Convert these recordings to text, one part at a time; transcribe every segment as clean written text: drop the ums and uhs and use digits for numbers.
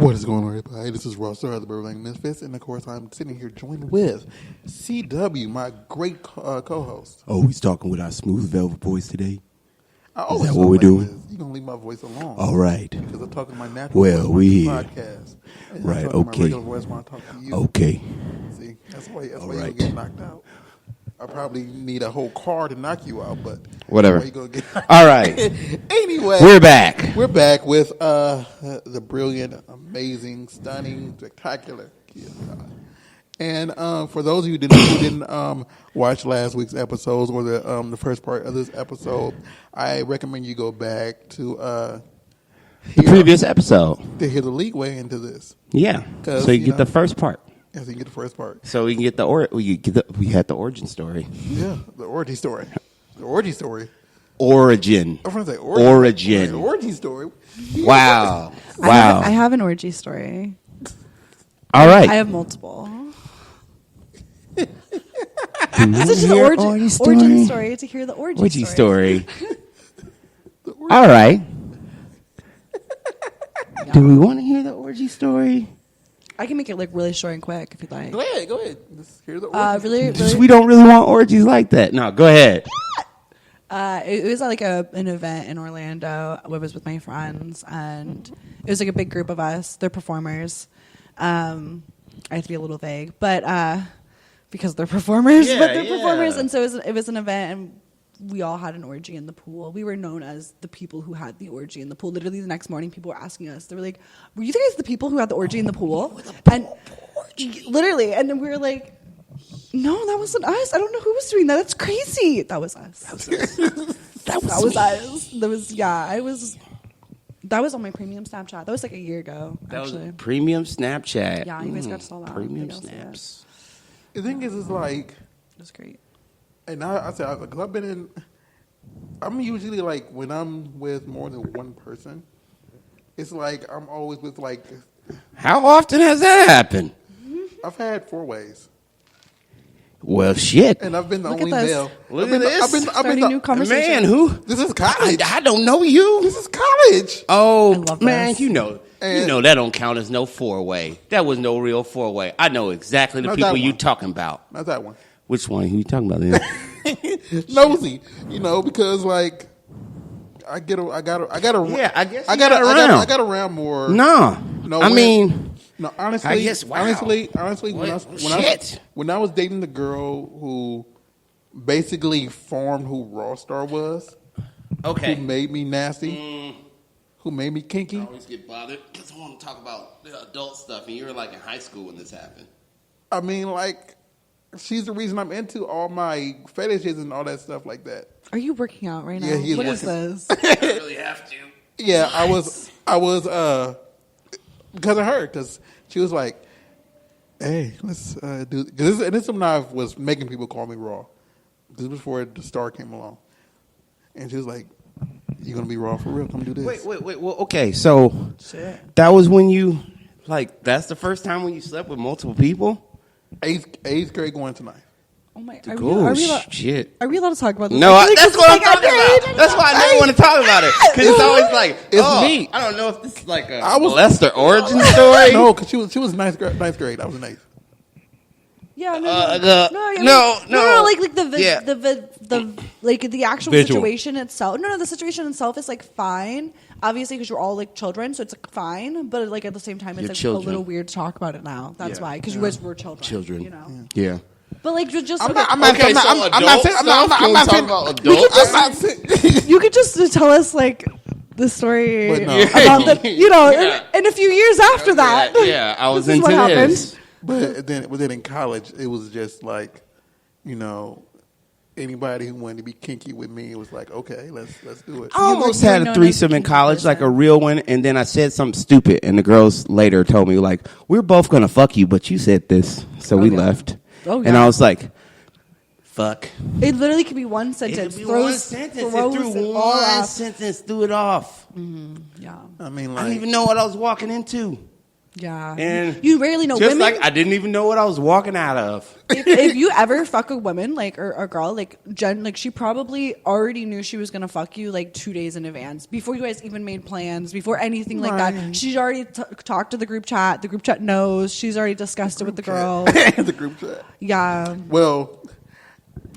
What is going on, everybody? This is Ross Star of the Burbank Misfits, and of course, I'm sitting here joined with CW, my great co-host. Oh, he's talking with our smooth velvet voice today. Is that what we're doing? You're gonna leave my voice alone. All right. Because I'm talking my natural voice on the podcast. And right. I'm talking Okay. my regular voice when I talk to you. Okay. See, that's why right. you get knocked out. I probably need a whole car to knock you out, but whatever. You gonna get all right. Anyway, we're back. We're back with the brilliant, amazing, stunning, spectacular Kiarra Kai. And for those of you who didn't watch last week's episodes or the first part of this episode, I recommend you go back to the previous episode to hear the leeway into this. Yeah, so you get the first part. Yeah, so you get the first part. So we can get we had the origin story. Yeah, the orgy story. The orgy story. Origin. I was going to say origin. Origin. Orgy story. Wow. I have an orgy story. All right. I have multiple. Such an origin story to hear the orgy story. All right. Do we want to hear the orgy story? I can make it like really short and quick if you'd like. Go ahead. Let's hear the orgy. Really? We don't really want orgies like that. No, go ahead. It was like an event in Orlando. I was with my friends, and it was like a big group of us. They're performers. I have to be a little vague, but because they're performers, performers, and so it was an event, and we all had an orgy in the pool. We were known as the people who had the orgy in the pool. Literally the next morning, people were asking us. They were like, "Were you guys the people who had the orgy in the pool?" And literally, and then we were like, "No, that wasn't us. I don't know who was doing that. That's crazy." That was us. That was us. That was on my premium Snapchat. That was like a year ago, actually. That was premium Snapchat. Yeah, you guys got to saw that. Premium snaps. The thing is like... It was great. And I said, because I'm usually like, when I'm with more than one person, it's like I'm always with like... How often has that happened? I've had 4 ways. Well, shit. And I've been the Look only at this. male. Look at this. I've been Starting the new conversation. Man, who? This is college. I don't know you. This is college. Oh, I love man, this. you know that don't count as no 4-way. That was no real 4-way. I know exactly the Not people that you one. talking about. Not that one. Which one? Who you talking about then? Nosy, because like I got Yeah, I guess I got around more. No, I mean, no. Honestly, I guess, wow. honestly, when I was dating the girl who basically formed who Raw Star was, okay, who made me nasty, who made me kinky. I always get bothered because I want to talk about the adult stuff, and you were like in high school when this happened. I mean, like, she's the reason I'm into all my fetishes and all that stuff like that. Are you working out right now? Yeah, he is What is working. this? I really have to. Yeah, nice. I was because of her, because she was like, "Hey, let's do." This, and this when I was making people call me Raw. This was before the star came along, and she was like, "You gonna be Raw for real? Come do this." Wait. Well, okay, so that was when you that's the first time when you slept with multiple people. Eighth grade going to 9th. Oh my! Shit! Are we allowed to talk about this? No, that's what I'm talking about. That's why I never want to talk about it because it's always like it's neat. I don't know if this is like a molester origin story. No, because she was ninth grade. I was in 8th. Yeah, no. Like the actual situation itself. No, the situation itself is like fine. Obviously, because you're all like children, so it's like fine. But like at the same time, it's like a little weird to talk about it now. That's why, because you guys were children. You know. Yeah. But like just I'm not saying you could just tell us like the story But no. about in a few years after that. Yeah, I was this into is what this. But then in college, it was just like, anybody who wanted to be kinky with me was like, okay, let's do it. I almost had a threesome in college, like a real one, and then I said something stupid, and the girls later told me, like, we're both going to fuck you, but you said this, so we left. Oh, yeah. And I was like, fuck. It literally could be one sentence. It threw one sentence, threw it off. Mm-hmm. Yeah. I mean, I didn't even know what I was walking into. Yeah. And you rarely know just women. like I didn't even know what I was walking out of. if you ever fuck a woman, like, or a girl, like, Jen, like, she probably already knew she was going to fuck you, like, 2 days in advance, before you guys even made plans, before anything like that. She's already talked to the group chat. The group chat knows. She's already discussed it with the girl. The group chat. Yeah. Well,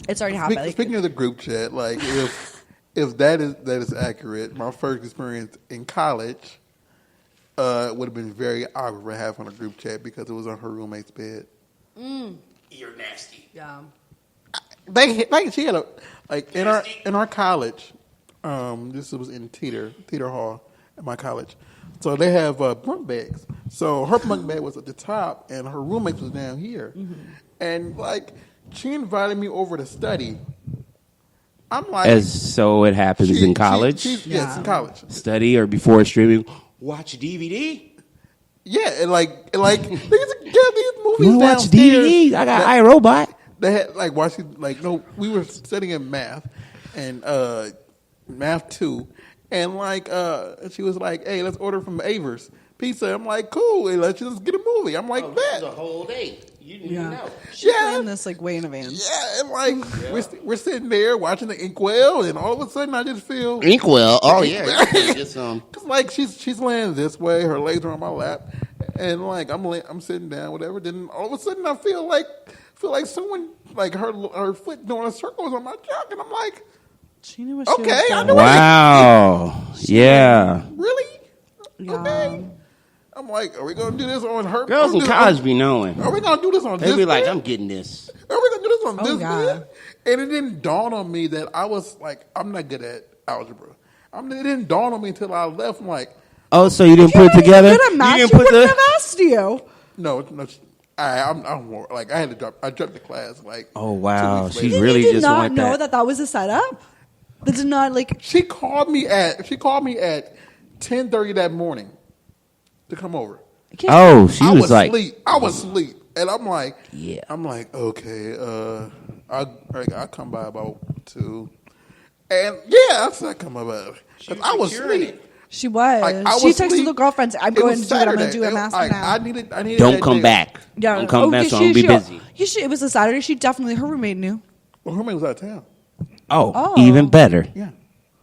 It's already happened. Speaking of the group chat, like, if that is accurate, my first experience in college would have been very awkward to have on a group chat because it was on her roommate's bed. You're nasty. Yeah. She had a, like, in our college, this was in Teeter Hall at my college. So they have bunk beds. So her bunk bed was at the top and her roommate was down here. Mm-hmm. And like, she invited me over to study. I'm like, As so it happens in college. Yes, in college. Study or before streaming. Watch DVD. Yeah, and like these movies You watch downstairs. DVD? I got iRobot. They had like watching we were studying in math and math 2, and like she was like, "Hey, let's order from Avers Pizza." I'm like, "Cool, and let's just get a movie." I'm like, "Bet." The whole day. You didn't even know. She planned this, like, way in advance. Yeah, and like we're sitting there watching the Inkwell, and all of a sudden I just feel Inkwell. Oh yeah. Just Cause like she's laying this way, her legs are on my lap, and like I'm sitting down, whatever. Then all of a sudden I feel like someone like her foot doing circles on my junk, and I'm like, She knew what she was okay, I doing. know. Wow. Yeah. Really? Yeah. Okay. I'm like, are we gonna do this on her? Girls in college be knowing. Are we gonna do this on They this? be like, bed? I'm getting this. Are we gonna do this on Oh, this God. bed? And it didn't dawn on me that I was like, I'm not good at algebra. It didn't dawn on me until I left. I'm like, Oh, so you didn't put it together? Good at math, You she didn't put wouldn't the. have asked you. no. I'm more like I had to drop. I dropped the class like. Oh wow, 2 weeks she later. really you did just not went know that. that was a setup? That did not, like... She called me at 10:30 that morning to come over. Oh, she I was was like, asleep. I was asleep, and I'm like, Yeah. I'm like, okay, I'll come by about 2, and yeah, I said I come by about because I was asleep. She was. Like, I She was texted asleep. the girlfriends, I'm It going was to do it. I'm going to Saturday. do a It was mask like, now. I needed don't that come day. back. Yeah. Don't come back, so I'm she- gonna be busy. It was a Saturday. She definitely, her roommate knew. Well, her roommate was out of town. Oh, even better. Yeah.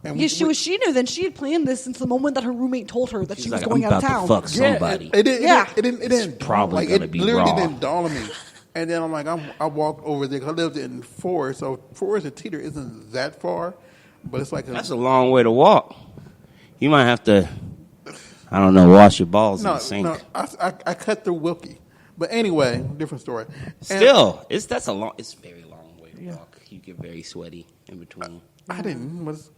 And Yeah, she knew. Then she had planned this since the moment that her roommate told her that She's she was like, going I'm out of about town. to fuck somebody. It didn't probably like, gonna it be literally raw. didn't dawn on me. And then I'm like, I walked over there 'cause I lived in Forest, so Forest and Teeter isn't that far, but it's like That's a long way to walk. You might have to, I don't know, wash your balls in the sink. No, I cut through Wilkie, but anyway, different story. And Still, it's a very long way to walk. You get very sweaty in between. I didn't. Was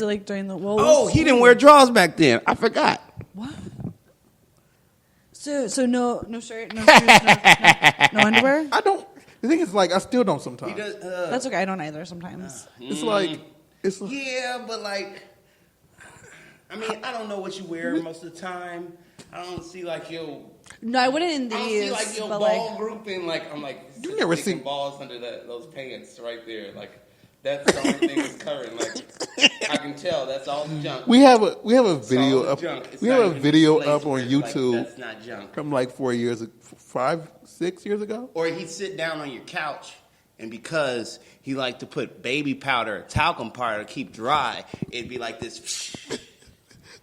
it like during the... Well, Oh, he didn't wear drawers back then. I forgot. What? So no shirt, no shoes, no underwear? I don't. The thing is, like, I still don't sometimes. That's okay. I don't either sometimes. It's like it's Yeah, but like, I mean, I don't know what you wear most of the time. I don't see like your. No, I wouldn't in I don't these. see like your but ball like, grouping. Like I'm like, You never sticking see- balls under those pants right there. Like that's the only thing that's covering. Like I can tell that's all junk. we have a It's video all up. junk. It's We not have a even video lace up on where it's like, YouTube that's not junk. from like 5, 6 years ago. Or he'd sit down on your couch, and because he liked to put baby powder, talcum powder to keep dry, it'd be like this.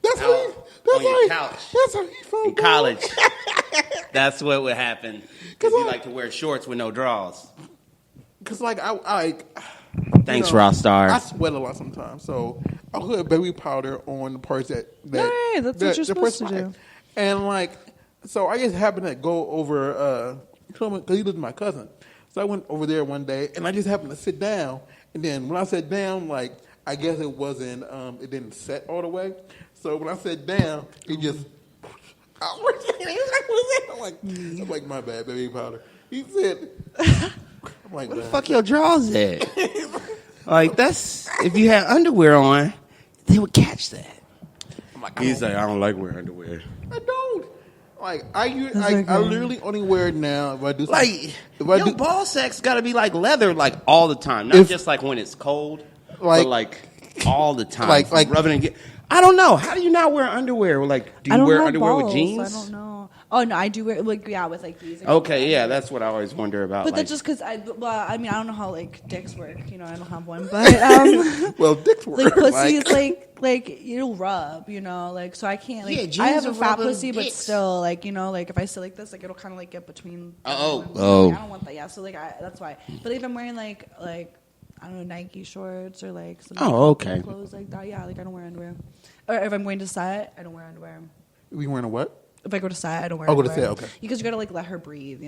That's Out how on he. your couch. That's how he felt In college, that's what would happen. Because he liked to wear shorts with no drawers. Because like I Thanks, you know, Raw Stars. I sweat a lot sometimes, so I put baby powder on the parts that Hey, that's what you're supposed to do. And like, so I just happened to go over because he was my cousin. So I went over there one day, and I just happened to sit down. And then when I sat down, like I guess it wasn't, it didn't set all the way. So when I sat down, it just. I'm like, my bad, baby powder. He said, I'm like, Where the fuck your drawers at? Like that's if you had underwear on, they would catch that. I'm like, He's like, I don't like wearing underwear. I don't. Like I okay. literally only wear it now if I do. Like if I your do, ball sack's got to be like leather, like all the time, not If- just like when it's cold, Like- but like all the time. Like- rubbing and get. I don't know. How do you not wear underwear? Like, do I you don't wear have underwear balls. with jeans? I don't know. Oh no, I do wear with like these. Okay, yeah, that's what I always wonder about. But like, that's just because I don't know how like dicks work. I don't have one, but well, dicks work. like pussies, like it'll rub, like so I can't like I have a fat pussy, but still like like if I sit like this, like it'll kind of like get between. Oh. Like, I don't want that. Yeah, so like that's why. But if I'm wearing like I don't know, Nike shorts or like some okay clothes like that, yeah, like I don't wear underwear. Or if I'm going to set, I don't wear underwear. We wearing a what? If I go to set, I don't wear go underwear. to set, okay. Because you gotta like let her breathe,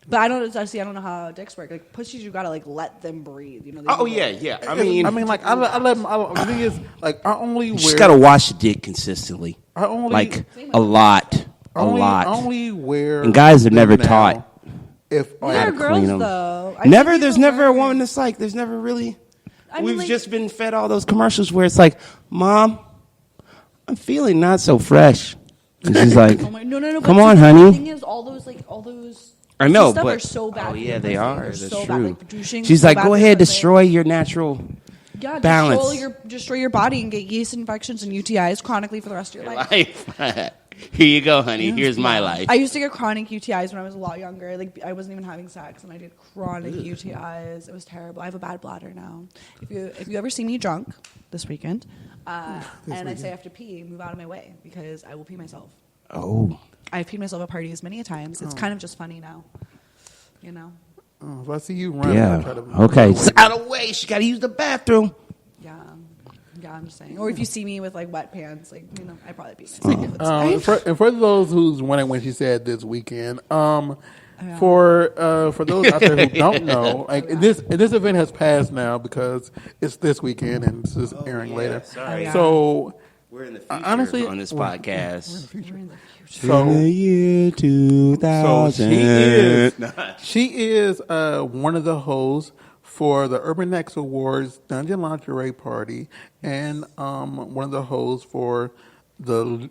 But I don't know how dicks work. Like pussies, you gotta like let them breathe. yeah. I mean, like I let them. The thing is, like I only wear. You just gotta wash the dick consistently. I only like a lot. I only wear. And guys are never taught. If there are girls though. There's never a woman that's like. There's never really. We've just been fed all those commercials where it's like, Mom, I'm feeling not so fresh. And she's like, no. Come on, honey. The thing is, all those. I know, stuff but are so bad. Oh yeah, they are. That's so true. bad. Like, douching, she's so like, bad go for ahead, pussy. destroy your natural balance. Destroy your body and get yeast infections and UTIs chronically for the rest of your life. Here you go, honey. Here's my life. I used to get chronic UTIs when I was a lot younger. Like I wasn't even having sex, and I did chronic UTIs. It was terrible. I have a bad bladder now. If you ever see me drunk this weekend, and I say I have to pee, move out of my way because I will pee myself. Oh. I've peed myself at parties many a times. It's kind of just funny now, Oh, if I see you running, Yeah. I'll try to Okay. It's out of the way. She got to use the bathroom. Yeah, I'm just saying. Or if you see me with like wet pants, like I probably pee myself. and for those who's wondering when she said this weekend, for those out there who don't know, like this event has passed now because it's this weekend and this is airing later. Sorry. So we're in the future honestly, on this podcast. We're in the future. So in the year 2000. So she is one of the hosts for the Urban X Awards Dungeon Lingerie Party, and one of the hosts for the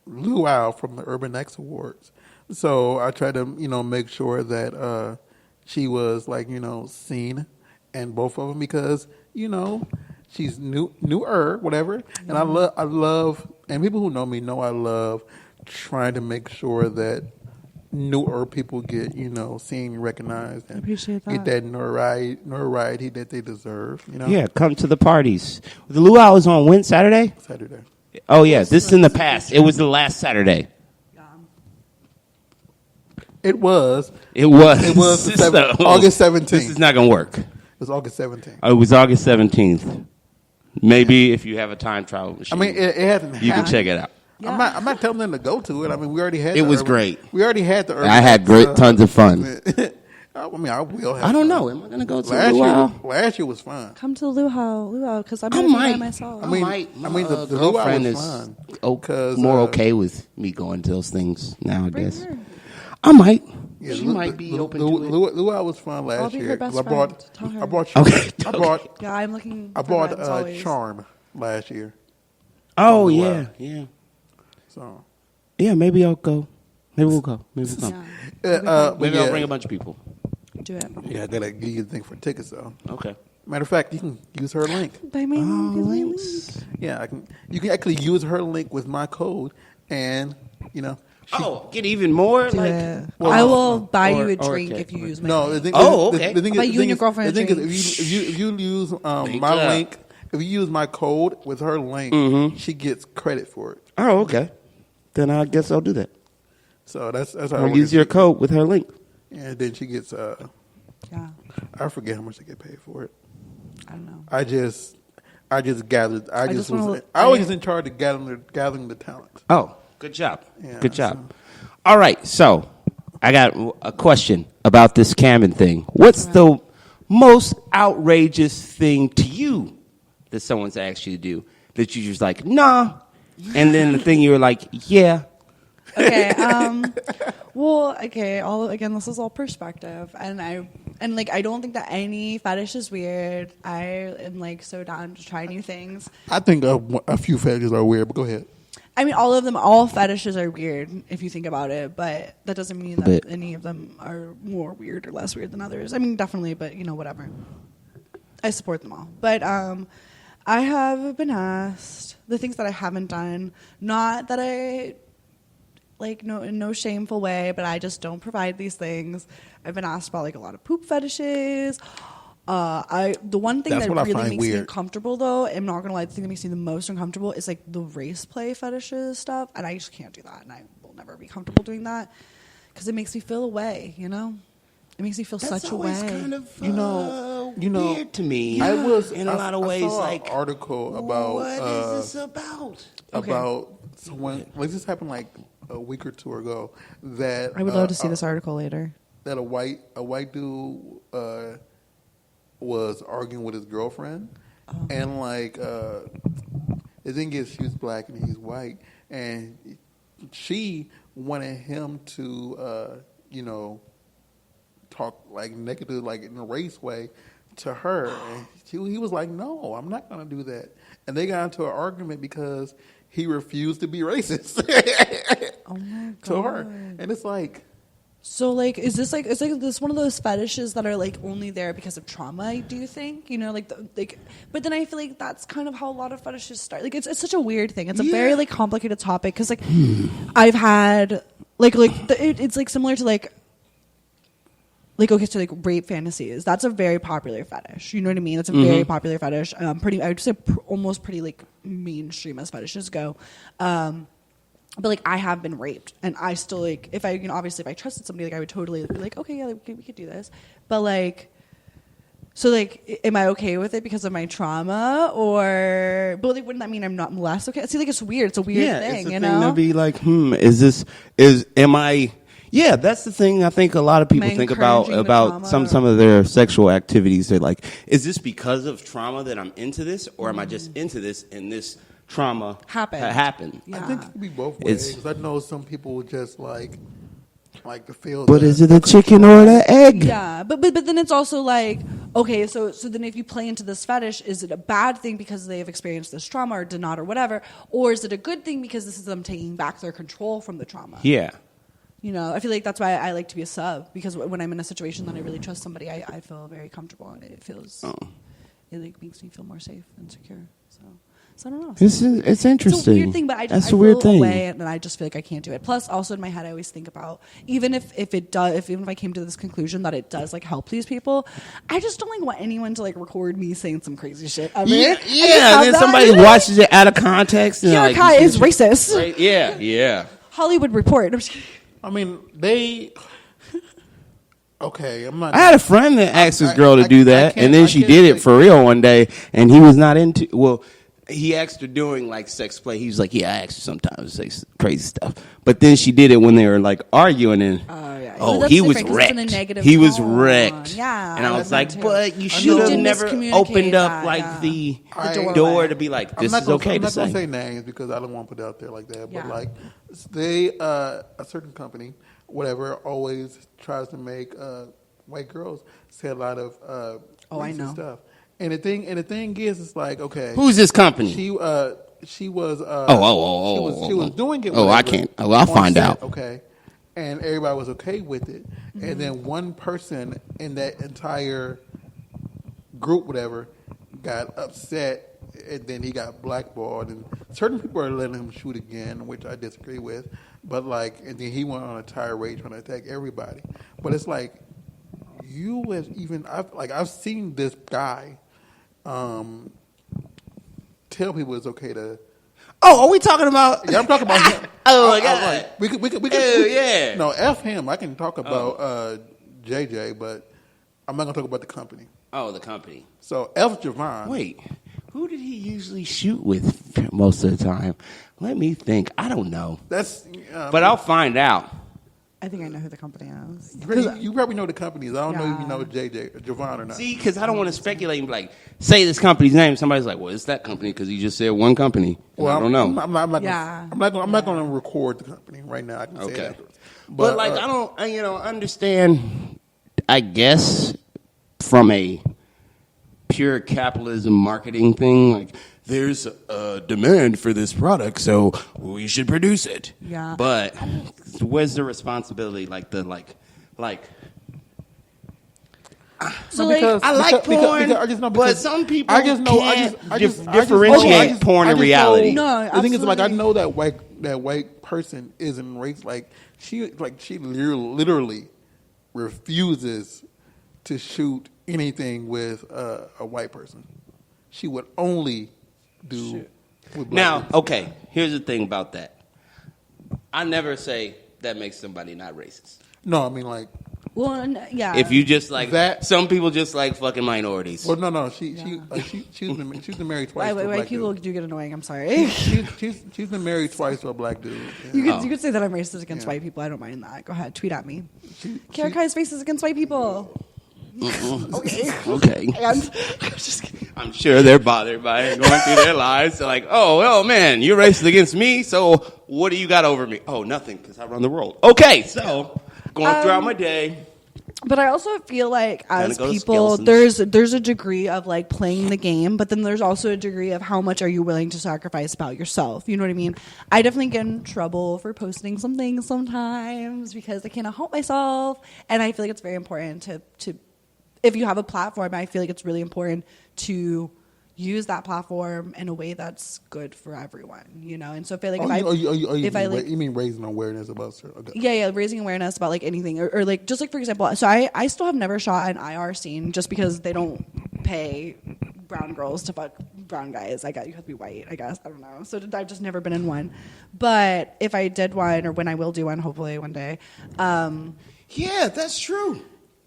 Luau from the Urban X Awards. So I tried to, make sure that she was seen in both of them because, she's newer, whatever. And I love, and people who know me know I love trying to make sure that newer people get, seen and recognized, and I appreciate that. get that notoriety that they deserve. Yeah, come to the parties. The luau is on when? Saturday? Saturday. Oh yeah, this is in the past. It was the last Saturday. It was. August 17th. This is not gonna work. It was August 17th. It was August 17th. Maybe if you have a time travel machine, I mean, it hasn't happened. you can check it out. Yeah. I'm not telling them to go to it. I mean, we already had. It was great. We already had the. I had tons of fun. I mean, I will. I don't know. Am I gonna go to the luau? Last year was fun. Come to the luau, because I'm I going might. by myself. I mean, the luau girlfriend was is fun. more okay with me going to those things now. I guess her. I might. Yeah, she might be open to it. Luau was fun last I'll be year. her best I brought. friend. Tell her. I brought. Okay. Yeah, I'm looking. I for bought friends always. Charm last year. Oh Luau. yeah. So. Yeah, maybe I'll go. Maybe we'll go. Maybe we'll come. Maybe I'll bring a bunch of people. Do it. Yeah, I gotta give you the thing for tickets though. Okay. Matter of fact, you can use her link. By my links. Yeah, you can actually use her link with my code, and Get even more. I will buy you a drink if you use my No, link. the thing. Okay. The thing Buy is, you and your girlfriend the a thing drink. is, if you use Link my up. link, if you use my code with her link, she gets credit for it. Oh, okay. Then I guess I'll do that. So that's how I'll use your code with her link. and then she gets. Yeah, I forget how much they get paid for it. I don't know. I just gathered. I just was wanna- in charge of gathering the talent. Oh, good job. Yeah, Good job. All right, so I got a question about this camming thing. What's the most outrageous thing to you that someone's asked you to do that you just like, nah, and then the thing you were like, yeah. Okay. Well, okay. This is all perspective, and I don't think that any fetish is weird. I am so down to try new things. I think a few fetishes are weird, but go ahead. I mean, all fetishes are weird if you think about it, but that doesn't mean that any of them are more weird or less weird than others. I mean, definitely, but whatever. I support them all, but I have been asked the things that I haven't done. Not that like no in no shameful way, but I just don't provide these things. I've been asked about like a lot of poop fetishes. The one thing That's that what I really find makes me weird. uncomfortable, though, I'm not gonna lie, the thing that makes me the most uncomfortable is like the race play fetishes stuff, and I just can't do that, and I will never be comfortable doing that because it makes me feel away. You know, it makes me feel That's such a always way. kind of You know, weird to me. I was in a lot of ways I saw like an article about what is this about? about someone. Like this happened like a week or two ago. That I would love to see this article later. That a white dude was arguing with his girlfriend, and like the thing is, she was black and he's white, and she wanted him to talk like negative, like in a race way to her, and he was like, "No, I'm not going to do that." And they got into an argument because he refused to be racist Oh my god! to her, and it's like. So like, is this like this one of those fetishes that are like only there because of trauma? Do you think? You know, like but then I feel like that's kind of how a lot of fetishes start. Like it's such a weird thing. It's a very like complicated topic because like I've had it's like similar to like okay, so like rape fantasies. That's a very popular fetish. You know what I mean? It's a very popular fetish. I would say almost pretty like mainstream as fetishes go. But like I have been raped, and I still like obviously if I trusted somebody, like I would totally be like, okay, yeah, we could do this. But like, so like, am I okay with it because of my trauma, but like, wouldn't that mean I'm not less okay? See, like it's weird. It's a weird thing, it's you a know? thing to be like, am I? Yeah, that's the thing. I think a lot of people think about some of their sexual activities. They're like, is this because of trauma that I'm into this, or am I just into this and this trauma happened? Yeah. I think it could be both ways. Because I know some people just like to feel. But is it a chicken or the egg? Yeah, but then it's also like, okay, so then if you play into this fetish, is it a bad thing because they have experienced this trauma or did not or whatever, or is it a good thing because this is them taking back their control from the trauma? Yeah. You know, I feel like that's why I like to be a sub, because when I'm in a situation that I really trust somebody, I feel very comfortable, and it feels it like makes me feel more safe and secure. So I don't know. It's interesting. It's a weird thing, but I feel away, and I just feel like I can't do it. Plus, also in my head, I always think about even if I came to this conclusion that it does like help these people, I just don't like want anyone to like record me saying some crazy shit. Yeah. And then somebody watches it out of context. And Kiarra Kai is racist. Right? Yeah. Hollywood Report. I mean, they. Okay, I'm not. I had a friend that asked his girl to do that, and then she did it for real one day, and he was not into. Well, he asked her during like sex play. He was like, "Yeah, I asked her sometimes to say crazy stuff," but then she did it when they were like arguing, and he was wrecked. He was wrecked. Yeah, and I was like, "But you should have never opened up like the door to be like, this is okay to say." I'm not gonna say names because I don't want to put it out there like that. But like, they a certain company, whatever, always tries to make white girls say a lot of racist stuff. And the thing is, it's like, okay, who's this company? She was doing it. I can't. I'll find out. Okay, and everybody was okay with it, and then one person in that entire group, whatever, got upset, and then he got blackballed. And certain people are letting him shoot again, which I disagree with. But like, and then he went on a tirade trying to attack everybody. But it's like, I've seen this guy tell people it's okay to. Oh, are we talking about? Yeah, I'm talking about him. Oh my God! We could. Yeah. No, F him. I can talk about JJ, but I'm not gonna talk about the company. Oh, the company. So F Javon. Wait, who did he usually shoot with most of the time? Let me think. I don't know. But I'll find out. I think I know who the company is. You probably know the companies. I don't know if you know Javon or not. See, because I don't want to speculate and be like, say this company's name. Somebody's like, well, it's that company because you just said one company. Well, I don't know. I'm not going to record the company right now. I can say that. But like, I don't, understand, I guess, from a pure capitalism marketing thing, like, there's a demand for this product, so we should produce it. Yeah. But where's the responsibility? Like the like. So I like porn, but some people I just know. can't differentiate porn and reality. No, the thing is, like, I know that that white person isn't racist. Like she literally refuses to shoot anything with a white person. She would only do with black Now, people. okay, here's the thing about that. I never say that makes somebody not racist. No, I mean like. Well, yeah. If you just like That- some people just like fucking minorities. Well, no. She's been married twice. to a White black people dude. do get annoying. I'm sorry. She's been married twice to a black dude. Yeah. You could say that I'm racist against Yeah. white people. I don't mind that. Go ahead, tweet at me. She- Kiarra Kai's racist against white people. Okay. And I'm just kidding. I'm sure they're bothered by it, going through their lives. They're like, oh man, you're racist against me, so what do you got over me? Oh, nothing, because I run the world. Okay, so going throughout my day. But I also feel like as Kinda go to people, skeletons. there's a degree of like playing the game, but then there's also a degree of how much are you willing to sacrifice about yourself. You know what I mean? I definitely get in trouble for posting some things sometimes because I cannot help myself, and I feel like it's very important to if you have a platform, I feel like it's really important to use that platform in a way that's good for everyone, you know. And so I feel like you mean raising awareness about certain? Okay. Yeah, raising awareness about like anything or like just like for example, so I still have never shot an IR scene just because they don't pay brown girls to fuck brown guys. I guess you have to be white, I guess. I don't know. So I've just never been in one. But if I did one or when I will do one, hopefully one day. Yeah, that's true.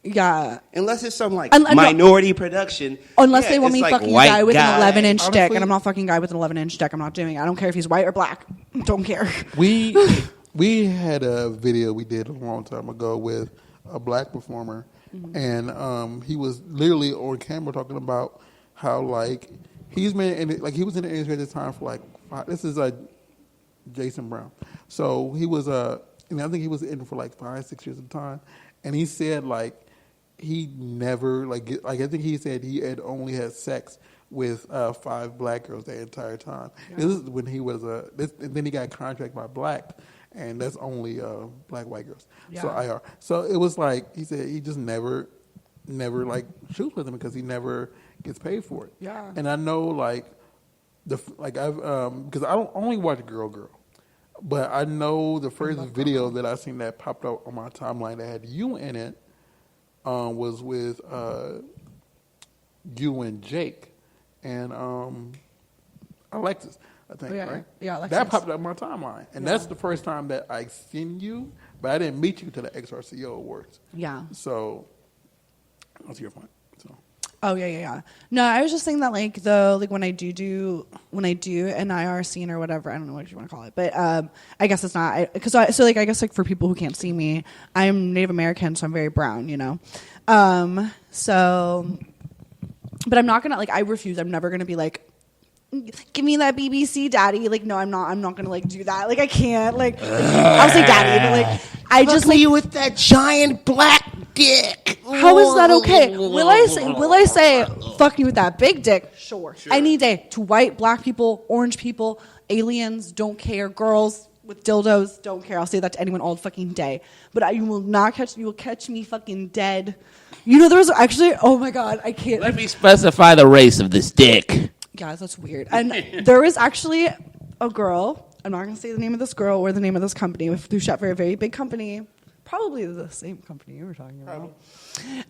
Yeah. Unless it's some like No. minority production. Unless Yeah, they want it's me like fucking a white guy with guy. an 11-inch dick, Honestly- and I'm not fucking a guy with an 11-inch dick. I'm not doing it. I don't care if he's white or black. Don't care. We had a video we did a long time ago with a black performer, and he was literally on camera talking about how like he's been in it, like he was in the industry at this time for like this is Jason Brown, so he was and I think he was in for like 5-6 years at the time, and he said like he never like I think he said he had only had sex with 5 black girls the entire time. Yeah. This is when he was and then he got a contract by Black, and that's only black white girls. Yeah. So IR. So it was like he said he just never like shoots with them because he never gets paid for it. Yeah. And I know like I've because I don't only watch Girl, but I know the first video that I seen that popped up on my timeline that had you in it was with you and Jake. And Alexis, I think, right? Yeah, Alexis. That popped up on my timeline. And that's the first time that I seen you, but I didn't meet you to the XRCO Awards. Yeah. So, that's your point. So. Oh, yeah. No, I was just saying that, like, though, like, when I do an IR scene or whatever, I don't know what you want to call it, but I guess it's not, I guess, like, for people who can't see me, I'm Native American, so I'm very brown, you know? But I'm not gonna like. I refuse. I'm never gonna be like, give me that BBC daddy. Like, no, I'm not gonna like do that. Like, I can't. Like, I'll say daddy, but like, I just like you with that giant black dick. How is that okay? Will I say fuck you with that big dick? Sure. Any day. To white, black people, orange people, aliens, don't care. Girls with dildos, don't care. I'll say that to anyone all fucking day. But you will catch me fucking dead. You know, there was actually, oh my God, I can't. Let me specify the race of this dick. Guys, that's weird. And there was actually a girl, I'm not going to say the name of this girl or the name of this company, who shot for a very big company, probably the same company you were talking about.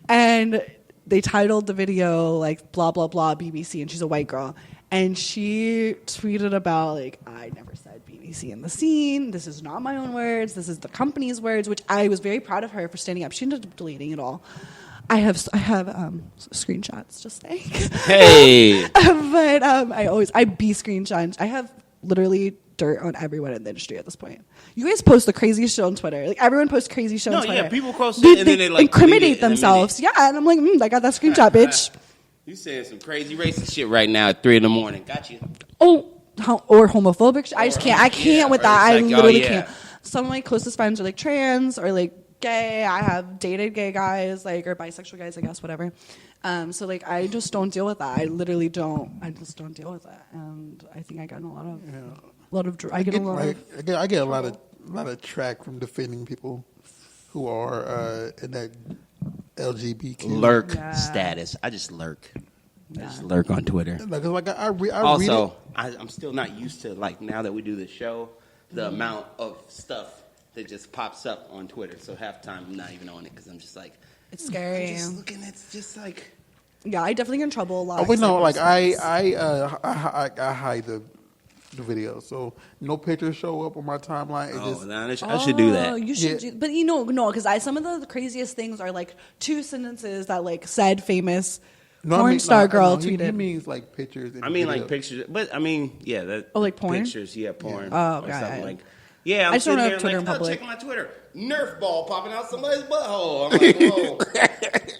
And they titled the video, like, blah, blah, blah, BBC, and she's a white girl. And she tweeted about, like, I never said BBC in the scene. This is not my own words. This is the company's words, which I was very proud of her for standing up. She ended up deleting it all. I have screenshots, just saying. Hey. But I be screenshots. I have literally dirt on everyone in the industry at this point. You guys post the craziest shit on Twitter. Like, everyone posts crazy shit on Twitter. Yeah, people post it and then they like incriminate themselves. Yeah, and I'm like, I got that screenshot, bitch. You saying some crazy racist shit right now at 3 a.m. Got you. Oh, or homophobic shit. I just can't. I can't with that. I literally can't. Some of my closest friends are like trans or like gay. I have dated gay guys, like, or bisexual guys, I guess, whatever. So like, I just don't deal with that. I literally don't. I just don't deal with that. And I think I get in a lot of. I get a lot of track from defending people who are in that LGBTQ lurk status. I just lurk. I just lurk on Twitter. Like I also, I'm still not used to, like, now that we do the show, the amount of stuff that just pops up on Twitter. So half the time I'm not even on it because I'm just like, It's scary. I'm just looking. It's just like, Yeah, I definitely get in trouble a lot. Oh, wait, no, like I hide the video, so no pictures show up on my timeline. I should do that. You should, Yeah. but no, because some of the craziest things are like 2 sentences that like said famous porn star girl tweeted. He means like pictures. I mean, like pictures, but I mean, yeah, that. Oh, like porn? Pictures, yeah, porn. Oh, or God. something like. Yeah, I'm I just don't sitting have there Twitter in like, public. check my Twitter. Nerf ball popping out somebody's butthole. I'm like,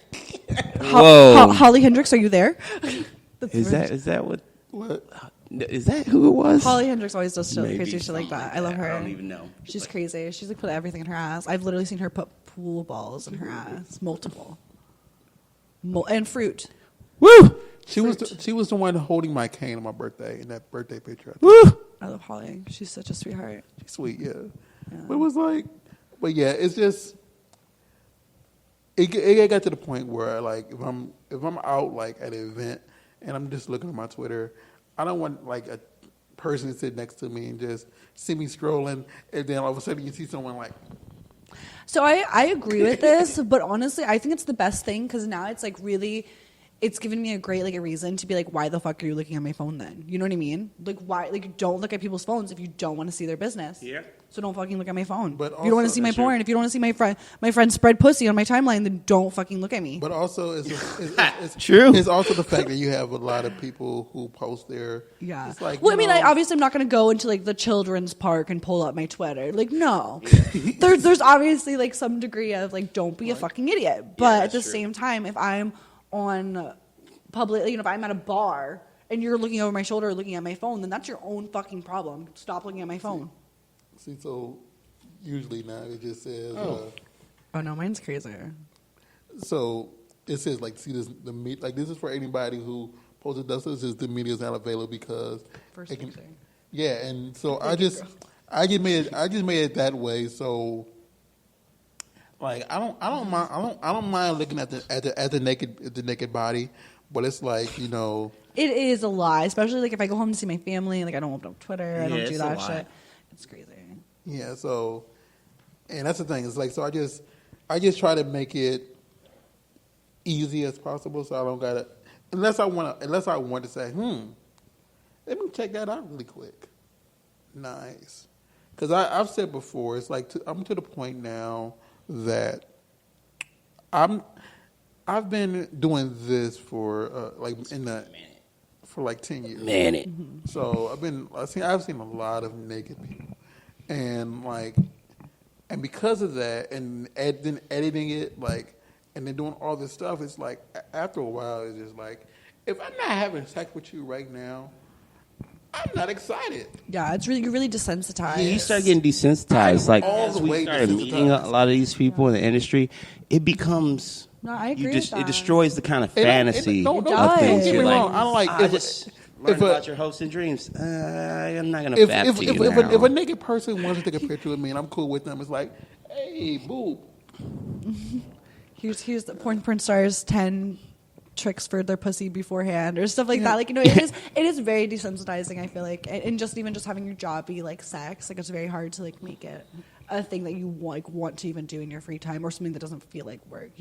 whoa. Holly Hendricks, are you there? Is that what? What? Is that who it was? Holly Hendricks always does Maybe crazy shit like that. I love her. I don't even know. She's crazy. She's like put everything in her ass. I've literally seen her put pool balls in her ass, multiple, and fruit. Woo! She was the one holding my cane on my birthday in that birthday picture. Woo! I love Holly. She's such a sweetheart. She's sweet, yeah. But it was like, but yeah, it's just it got to the point where like if I'm out like at an event and I'm just looking at my Twitter, I don't want like a person to sit next to me and just see me scrolling, and then all of a sudden you see someone like. So I agree with this, but honestly, I think it's the best thing because now it's like really, it's given me a great like a reason to be like, why the fuck are you looking at my phone then? You know what I mean? Like why? Like don't look at people's phones if you don't want to see their business. Yeah. So don't fucking look at my phone. But if you don't want to also- see my That's true. porn, if you don't want to see my friend spread pussy on my timeline, then don't fucking look at me. But also, it's True. It's also the fact that you have a lot of people who post their. Yeah. It's like, well, I you mean, know, obviously, I'm not going to go into like the children's park and pull up my Twitter. Like, no. There's obviously like some degree of like, don't be a fucking idiot. But at the that's true. same time, if I'm on public, if I'm at a bar and you're looking over my shoulder or looking at my phone, then that's your own fucking problem. Stop looking at my phone. See, so usually now it just says. Oh no, mine's crazier. So it says like, see this like this is for anybody who posted this. This is the media is not available because First it can, picture. yeah, and so I just made it that way. So like I don't mind looking at the naked body, but it's like It is a lie, especially like if I go home to see my family. Like I don't open up Twitter. I don't Yeah, do it's a that lie. shit. It's crazy. yeah. So and that's the thing. It's like so I just try to make it easy as possible, so I don't gotta unless I want to say let me check that out really quick. Nice. Because I've said before, it's like I'm to the point now that I've been doing this for for like 10 years. Minute. So I've seen a lot of naked people, and because of that, and then editing it and then doing all this stuff, it's like after a while, it's just like if I'm not having sex with you right now, I'm not excited. Yeah, you're really desensitized. Yeah, you start getting desensitized. Like all as the we way started meeting a desensitized. lot of these people in the industry, it becomes. No, I agree with that. It destroys the kind of It don't- fantasy don't of does. things. Don't get You're me like, wrong. I don't like I if- just if learned a- about your hopes and dreams. I'm not gonna If fap to you if now. a naked person wants to take a picture with me and I'm cool with them, it's like, hey, boo. Here's the porn stars 10 tricks for their pussy beforehand or stuff like that. Like it is very desensitizing. I feel like, and just having your job be like sex, like it's very hard to like make it a thing that you want to even do in your free time or something that doesn't feel like work.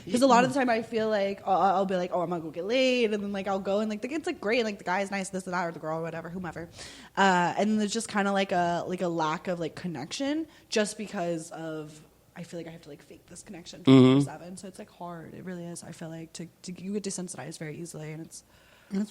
Because a lot of the time I feel like I'll be like, oh, I'm gonna go get laid, and then like I'll go and like it's like great, like the guy's nice, this and that, or the girl or whatever, whomever, and then there's just kind of like a lack of like connection just because of. I feel like I have to like fake this connection 24/7, so it's like hard. It really is. I feel like you get desensitized very easily, and it's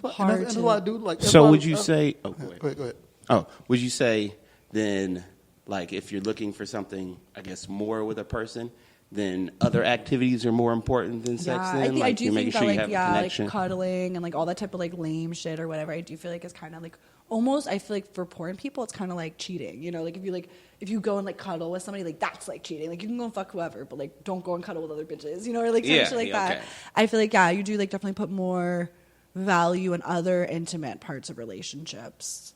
hard That's to. what I do. Like, that's So why- would you say? Oh, go ahead. Go ahead. Oh, would you say then, like, if you're looking for something, I guess more with a person, then other activities are more important than sex? Yeah, Then, I like do you're think making that sure like you have a like connection. cuddling and like all that type of like lame shit or whatever. I do feel like it's kind of like almost. I feel like for porn people, it's kind of like cheating. Like if you go and like cuddle with somebody, like that's like cheating. Like you can go and fuck whoever, but like don't go and cuddle with other bitches. Or like some Yeah, shit like yeah, that. okay. I feel like you do like definitely put more value in other intimate parts of relationships.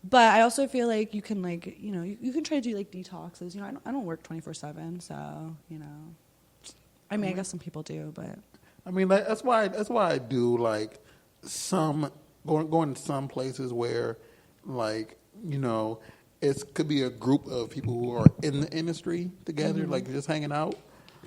But I also feel like you can like you can try to do like detoxes. I don't work 24/7, so I mean I guess some people do, but I mean, that's why I do like some going to some places where like it could be a group of people who are in the industry together, like just hanging out,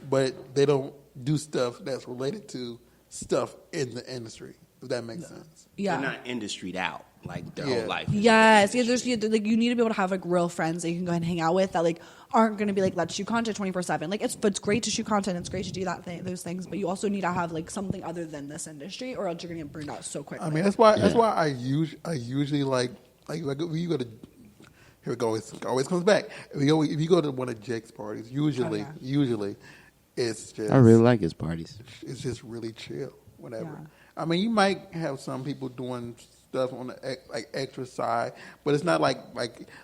but they don't do stuff that's related to stuff in the industry. If that makes sense. Yeah. They're not industried out like their whole life. Yes. Yeah, like you need to be able to have like real friends that you can go ahead and hang out with that like aren't going to be like, let's shoot content 24/7. Like it's great to shoot content. It's great to do those things, but you also need to have like something other than this industry, or else you're going to get burned out so quickly. I mean, that's why I usually like if you go to, here it goes, it always comes back. If you go to one of Jake's parties, usually it's just, I really like his parties. It's just really chill, whatever. Yeah. I mean, you might have some people doing stuff on the like extra side, but it's not like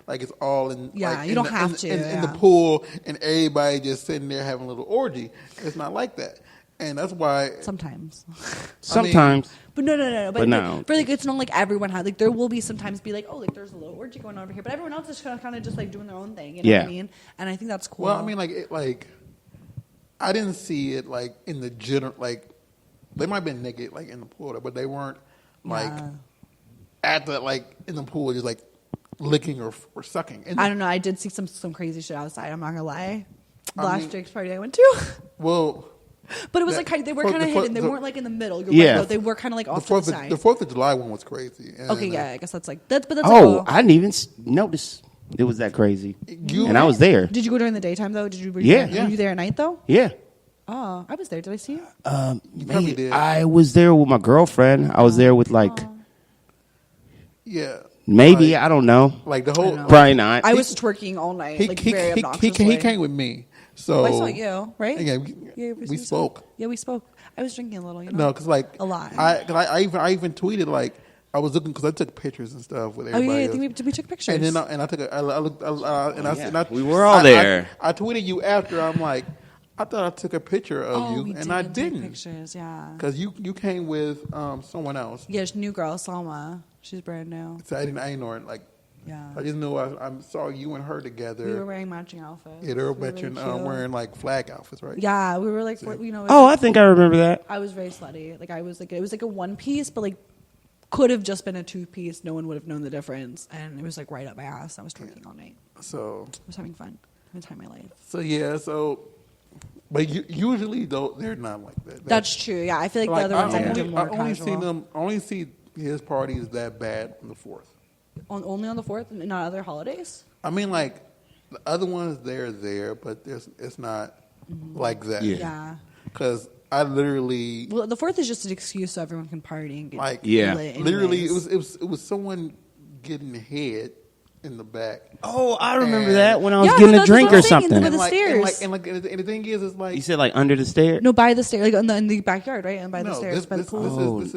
it's all in. Yeah, like, you in don't the, have in, to. in the pool and everybody just sitting there having a little orgy. It's not like that, and that's why Sometimes. But no. But no. Like it's not like everyone has. Like there will be sometimes be like, oh, like there's a little orgy going on over here, but everyone else is kind of just like doing their own thing. You know what I mean? And I think that's cool. Well, I mean, I didn't see it like in the general like. They might have been naked like in the pool, but they weren't like at the like in the pool just like licking or sucking. I don't know. I did see some crazy shit outside. I'm not gonna lie. The last Jake's party I went to. Well, but it was like they were kind of hidden. They weren't like in the middle. You're Yeah. right, though. They were kind of like off to the side. The 4th of July one was crazy. And, Okay, yeah, I guess that's like that. But that's Oh, like, I didn't even notice it was that crazy. And I was there. Did you go during the daytime though? Were Yeah. you there at night though? Yeah. Oh, I was there. Did I see you? You probably did. I was there with my girlfriend. I was there with like Yeah. maybe I don't know. Like the whole. Probably not. I was twerking all night, very obnoxiously. He came with me. So I saw you, right? Yeah, we saw. spoke. Yeah, we spoke. I was drinking a little, you know. No, because like a lot. I even tweeted like I was looking because I took pictures and stuff with everybody. Oh yeah, I else. think we took pictures. And then I took I looked and I we were all there. I tweeted you after. I'm like, I thought I took a picture of you, and I didn't. Take pictures, yeah. Because you came with someone else. Yeah, new girl, Salma. She's brand new. So I didn't know her. Like, yeah. I just knew I saw you and her together. We were wearing matching outfits. Yeah, they were matching, wearing like flag outfits, right? Yeah, we were like, Oh, I think I remember that. I was very slutty. Like it was like a one piece, but like could have just been a 2-piece. No one would have known the difference, and it was like right up my ass. I was twerking all night. So I was having fun. Having time of my life. So yeah, but usually though they're not like that. That's true. Yeah, I feel like the other ones are more casual. I only see his parties that bad on the 4th. Only on the 4th, and not other holidays. I mean, like the other ones, they're there, but it's not like that. Yeah. Because I literally. Well, the 4th is just an excuse so everyone can party and get lit literally, anyways. it was someone getting head in the back. Oh, I remember that when I was getting a drink or something. Under the stairs. And the thing is, it's like You said like under the stairs? No, by the stairs, like in the backyard, right? And by the stairs, by the pool. This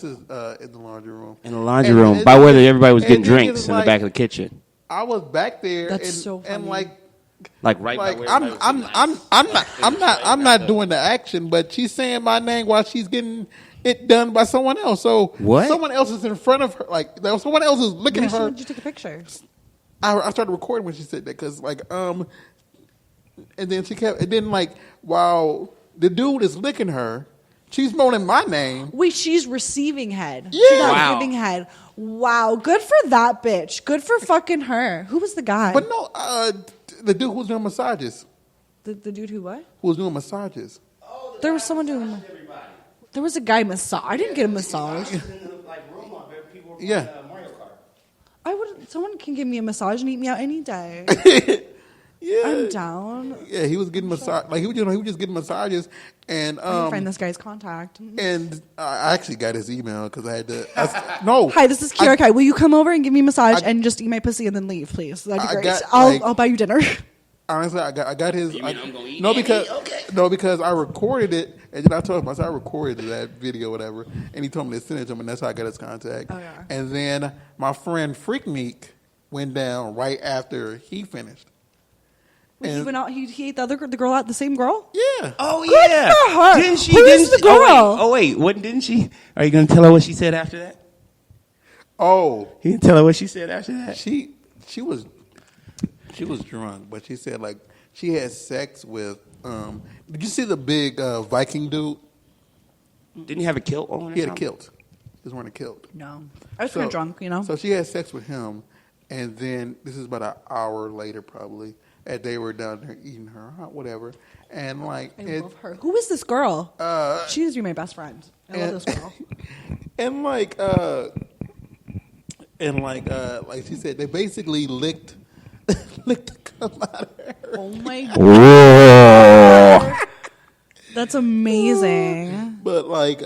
is in the laundry room. In the laundry room, by where everybody was getting drinks in the back of the kitchen. I was back there, That's so funny. and like right by where I'm not doing the action, but she's saying my name while she's getting it done by someone else. So what? Someone else is in front of her. Like someone else is looking at her. Did you take a picture? I started recording when she said that because and then she kept. And then like while the dude is licking her, she's moaning my name. Wait, she's receiving head. Yeah. She's not Wow. giving head. Wow, good for that bitch. Good for fucking her. Who was the guy? But no, the dude who was doing massages. The dude who what? Who was doing massages? There was someone doing. There was a guy massage. I didn't get a massage. Yeah. I would. Someone can give me a massage and eat me out any day. Yeah. I'm down. Yeah, he was getting massage. Like he was just getting massages, and Let me find this guy's contact. and I actually got his email because I had to. No. Hi, this is Kiarra Kai. Will you come over and give me a massage and just eat my pussy and then leave, please? That'd be great. I'll buy you dinner. Honestly, I got his. You mean I'm gonna eat no, Andy? because Okay. no, because I recorded it, and then I told him I said I recorded that video, whatever, and he told me to send it to him, and that's how I got his contact. Oh, yeah. And then my friend Freakmeek went down right after he finished. Wait, he went out. He ate the girl out. The same girl. Yeah. Oh Good yeah. for her. Didn't she? Who is didn't the she- girl? Oh wait. What didn't she? Are you gonna tell her what she said after that? Oh, You can tell her what she said after that. she was drunk, but she said like she had sex with. Did you see the big Viking dude? Didn't he have a kilt on? He had a kilt. He was wearing a kilt. No, I was kind of drunk, you know. So she had sex with him, And then this is about an hour later, probably, and they were down there eating her hot, whatever. And like, I love her. Who is this girl? She used to be my best friend. I love this girl. And like she said, they basically licked the cum out of her. Oh my god. Whoa. That's amazing. But like,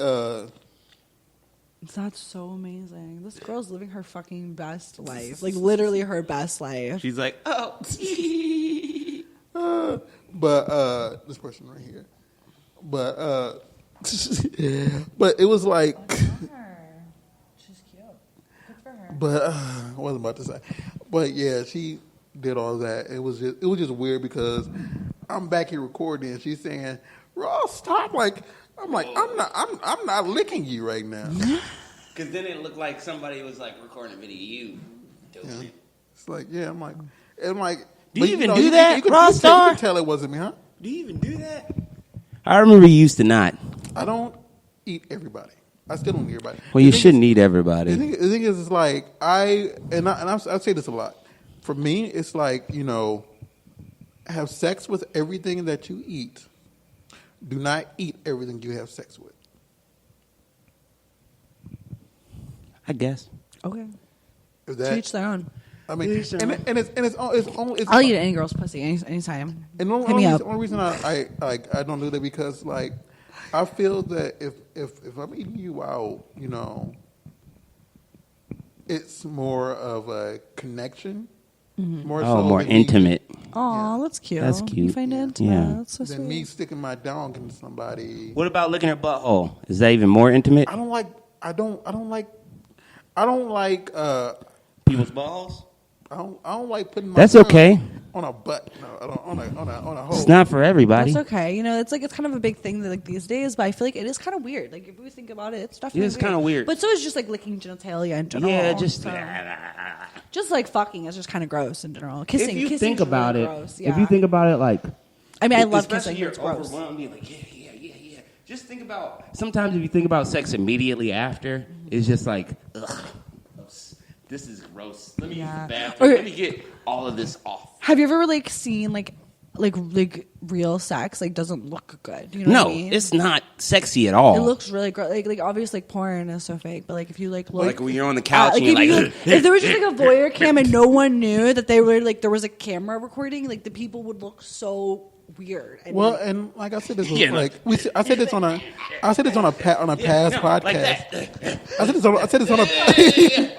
That's so amazing. This girl's living her fucking best life. Like literally her best life. She's like, oh. but this person right here. But but it was like. She's cute. Good for her. But I wasn't about to say. But yeah, she did all that. It was just weird because I'm back here recording and she's saying, "Ross, stop!" I'm I'm not licking you right now. Because then it looked like somebody was like recording a video of you. Yeah. It's like, yeah, I'm like. Do but you even know, do that, you Ross Star? You can tell it wasn't me, huh? Do you even do that? I remember you used to not. I don't eat everybody. I still don't eat everybody. Well, you shouldn't eat everybody. The thing is, it's like I say this a lot. For me, it's like, have sex with everything that you eat. Do not eat everything you have sex with. I guess. Okay. To each their own. I mean, it's I'll eat any girl's pussy anytime. And the only reason I don't do that because like I feel that if I'm eating you out, it's more of a connection. Mm-hmm. More intimate. Oh, that's cute. That's cute. You find it intimate. Yeah. That's so than sweet. me sticking my dong into somebody. What about licking her butthole? Is that even more intimate? I don't like people's balls. I don't like putting my That's tongue okay. on a butt, on a hole. It's not for everybody. That's okay. It's kind of a big thing that like these days, but I feel like it is kind of weird. Like if we think about it, it's definitely It's kind of weird. But so is just like licking genitalia in general. Yeah, just like fucking is just kind of gross in general. Kissing. If you kissing think is about really it, gross. Yeah. if you think about it, like I mean, I love especially kissing. you're It's gross. overwhelmed, you're like, yeah. Just think about. Sometimes if you think about sex immediately after, it's just like, ugh. This is gross. Let me use the bathroom. Let me get all of this off. Have you ever seen like real sex doesn't look good? You know what I mean? It's not sexy at all. It looks really gross. Like obviously porn is so fake, but if you look like when you're on the couch and you're if there was just a voyeur cam and no one knew that they were there was a camera recording, the people would look so weird. And and like I said, this was I said this on a past podcast. I said this on a.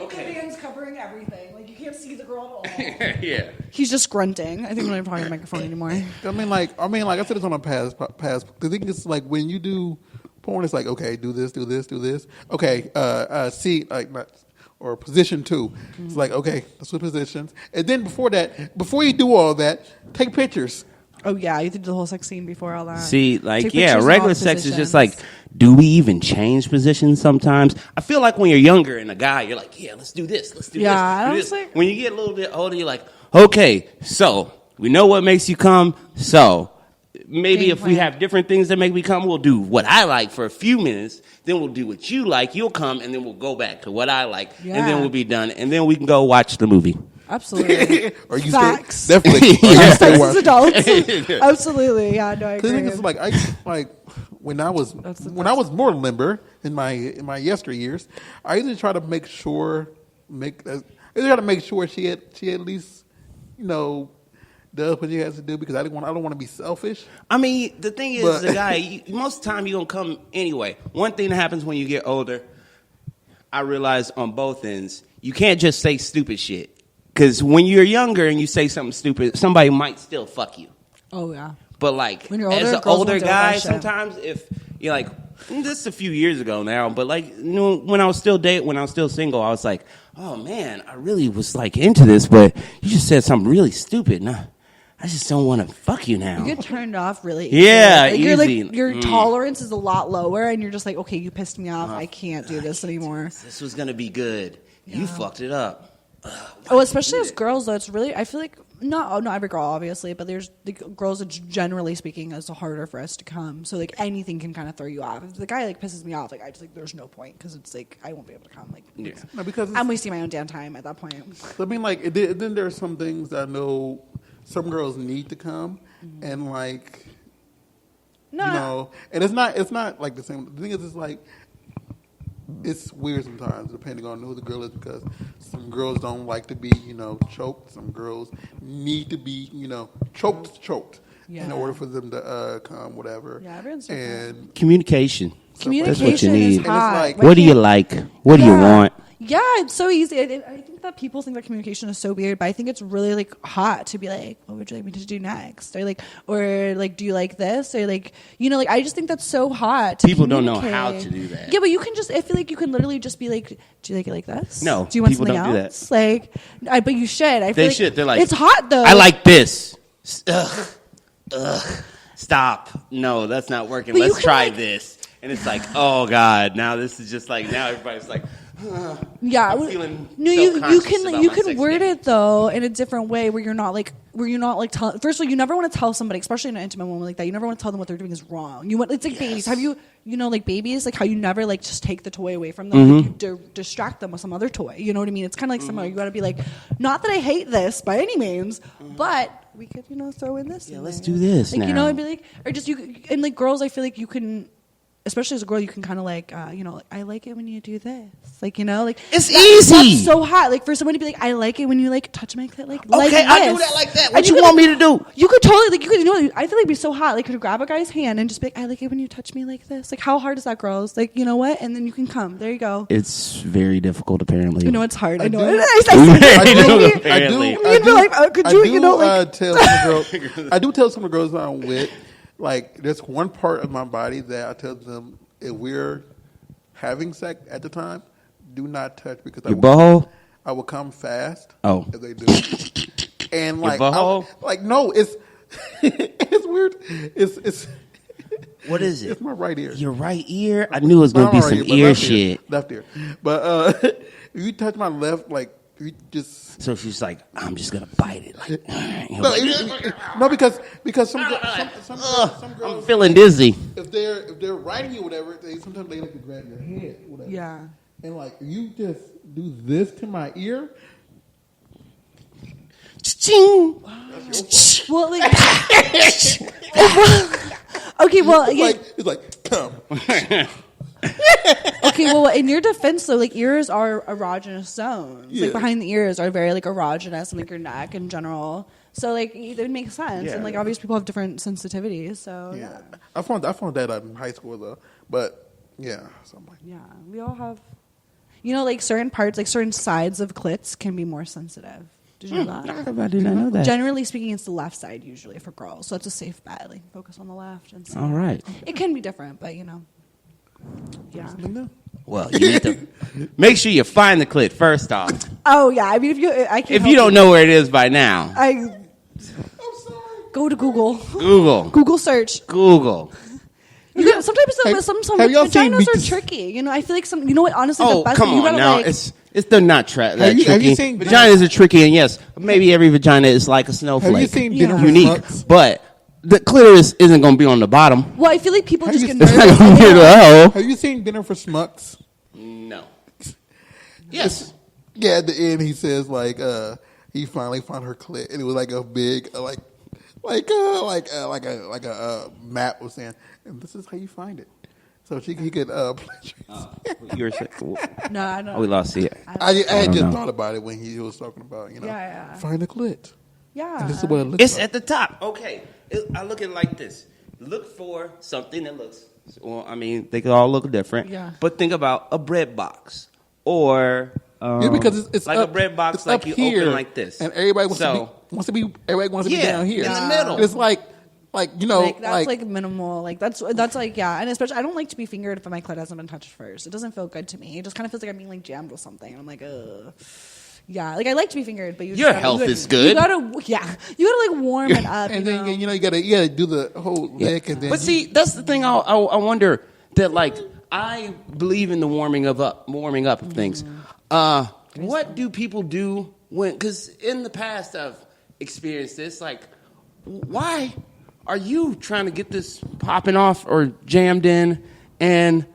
Okay. Covering everything. You can't see the girl at all. Yeah. He's just grunting. I think we're not even talking to the microphone anymore. I mean, like I said this on a past. The thing is, when you do porn, it's like, okay, do this. Okay, or position 2. Mm-hmm. It's like, okay, let's switch positions. And then before you do all that, take pictures. Oh yeah, you did the whole sex scene before all that. See, regular sex is just do we even change positions sometimes? I feel like when you're younger and a guy, you're like, yeah, let's do this. Yeah, do this. When you get a little bit older, you're like, okay, so we know what makes you come, so maybe if we have different things that make me come, we'll do what I like for a few minutes, then we'll do what you like, you'll come, and then we'll go back to what I like, and then we'll be done, and then we can go watch the movie. Absolutely. Or you Facts. Stay, definitely. Sex as adults. Absolutely. Yeah, no, I agree. The thing is, when I was more limber in my yesteryears, I usually try to make sure she at least does what she has to do because I don't want to be selfish. I mean, the thing is, the guy most of the time you're gonna come anyway. One thing that happens when you get older, I realize on both ends, you can't just say stupid shit. Because when you're younger and you say something stupid, somebody might still fuck you. Oh, yeah. But when you're older, as an older guy, sometimes if you're this is a few years ago now, but when I was still single, I was like, oh man, I really was into this, but you just said something really stupid. Nah, I just don't want to fuck you now. You get turned off really easily. Yeah, easy. Your tolerance is a lot lower, and you're just okay, you pissed me off. I can't do this anymore. This was going to be good. Yeah. You fucked it up. Oh, especially as girls, though, it's really, I feel like, not every girl, obviously, but there's the girls that generally speaking is harder for us to come. So, like, anything can kind of throw you off. If the guy, like, pisses me off, like, I just, like, there's no point because it's, like, I won't be able to come. Like, No, because I'm wasting my own damn time at that point. I mean, like, then there are some things that I know some girls need to come, and, like, No. you know, and it's not, like, the same. The thing is, it's, like, it's weird sometimes, depending on who the girl is, because some girls don't like to be, choked. Some girls need to be, choked in order for them to come, whatever. Yeah, everyone's different. And Communication. That's what you Communication need. is hot. like- What do you like? What do you want? Yeah, it's so easy. I think that people think that communication is so weird, but I think it's really like hot to be like, what would you like me to do next? Or like, do you like this? Or like, I just think that's so hot. People don't know how to do that. Yeah, but you can I feel like you can literally just be like, do you like it like this? No, do you want people something don't do else? Like, but you should. I feel They like should. They're like, it's hot though. I like this. Ugh. Stop. No, that's not working. But you Let's can, try like- this. And it's like, oh God, now this is just like, now everybody's like, Yeah, I'm feeling no, you self-conscious can about you my can sex word game. it though in a different way where you're not like first of all, you never want to tell somebody, especially in an intimate moment like that, you never want to tell them what they're doing is wrong. It's like babies. Have you like babies, like how you never like just take the toy away from them, like you distract them with some other toy. You know what I mean? It's kind of like similar. You got to be like, not that I hate this by any means, but we could throw in this. Yeah, in let's there. do this Like now. I'd be like, or just and like girls, I feel like you can. Especially as a girl, you can kind of like, I like it when you do this. Like, like. It's easy. That's so hot. Like, for somebody to be like, I like it when you, like, touch my clit, like Okay, this. I do that like that. What And you could, want like, me to do? You could totally, like, I feel like it'd be so hot. Like, you could grab a guy's hand and just be like, I like it when you touch me like this. Like, how hard is that, girls? Like, you know what? And then you can come. There you go. It's very difficult, apparently. It's hard. I know. do- I do tell some of the girls I'm with, like, there's one part of my body that I tell them if we're having sex at the time, do not touch because Your butthole? I will come fast. Oh. If they do. And like, butthole? no, it's it's weird. It's What is it? It's my right ear. Your right ear? I knew it was going to be Not some right but ear left shit. Left ear. But if you touch my left, like, you just... So she's like, I'm just going to bite it. Like, No, because some girls... I'm feeling dizzy. If they're writing you whatever, sometimes they like to grab your head, whatever. Yeah. And like you just do this to my ear. Ching. Well, like. Okay, well, yeah. It's like come. Okay, well, in your defense, though, like ears are erogenous zones. Yeah. Like behind the ears are very like erogenous, and like your neck in general. So like it would make sense, Yeah. and like obviously people have different sensitivities. So Yeah, I found that out in high school though. But yeah, so I'm like, yeah, we all have. Like certain parts, like certain sides of clits can be more sensitive. Did you know that? I did not know that. Generally speaking, it's the left side usually for girls, so it's a safe bet. Like focus on the left and stuff. All right. It can be different, but yeah. something new. Well, you need to make sure you find the clit first off. Oh yeah, I mean If you don't know where it is by now, I'm sorry. Go to Google. Google Search. Google. Sometimes some have y'all seen vaginas are Beat- tricky. I feel like some. What? Honestly, Oh, the best. come you on gotta, now. like, It's they're not that Have you tricky. seen- Vaginas are tricky, and yes, maybe every vagina is like a snowflake. Have you seen Yeah. Dinner for unique? Schmucks? But the clitoris isn't going to be on the bottom. Well, I feel like people Have just you get seen- nervous. Oh. Have you seen Dinner for Schmucks? No. Yes. Yeah, at the end he says like he finally found her clit, and it was like a big like a map was saying, and this is how you find it. So he could You were saying, No, I don't. we lost it. I had just know. thought about it when he was talking about Yeah. find the clit. Yeah. And this is what it looks It's like. at the top. Okay. I look at it like this. Look for something that looks, well, I mean, they could all look different. Yeah. But think about a bread box or Yeah, because it's like up, a bread box, it's like up you here, everybody like this. and everybody wants So- to be down here in the middle. It's like That's like minimal. Like that's like yeah, and especially I don't like to be fingered if my clit hasn't been touched first. It doesn't feel good to me. It just kind of feels like I'm being like jammed with something. And I'm like, ugh. Yeah, like I like to be fingered, but Your health is good. You gotta like warm it up. and then you gotta do the whole lick, and then But see, that's the thing. I wonder that like I believe in the warming up of things. what do people do when? Because in the past I've experienced this. Like, why are you trying to get this popping off or jammed in, and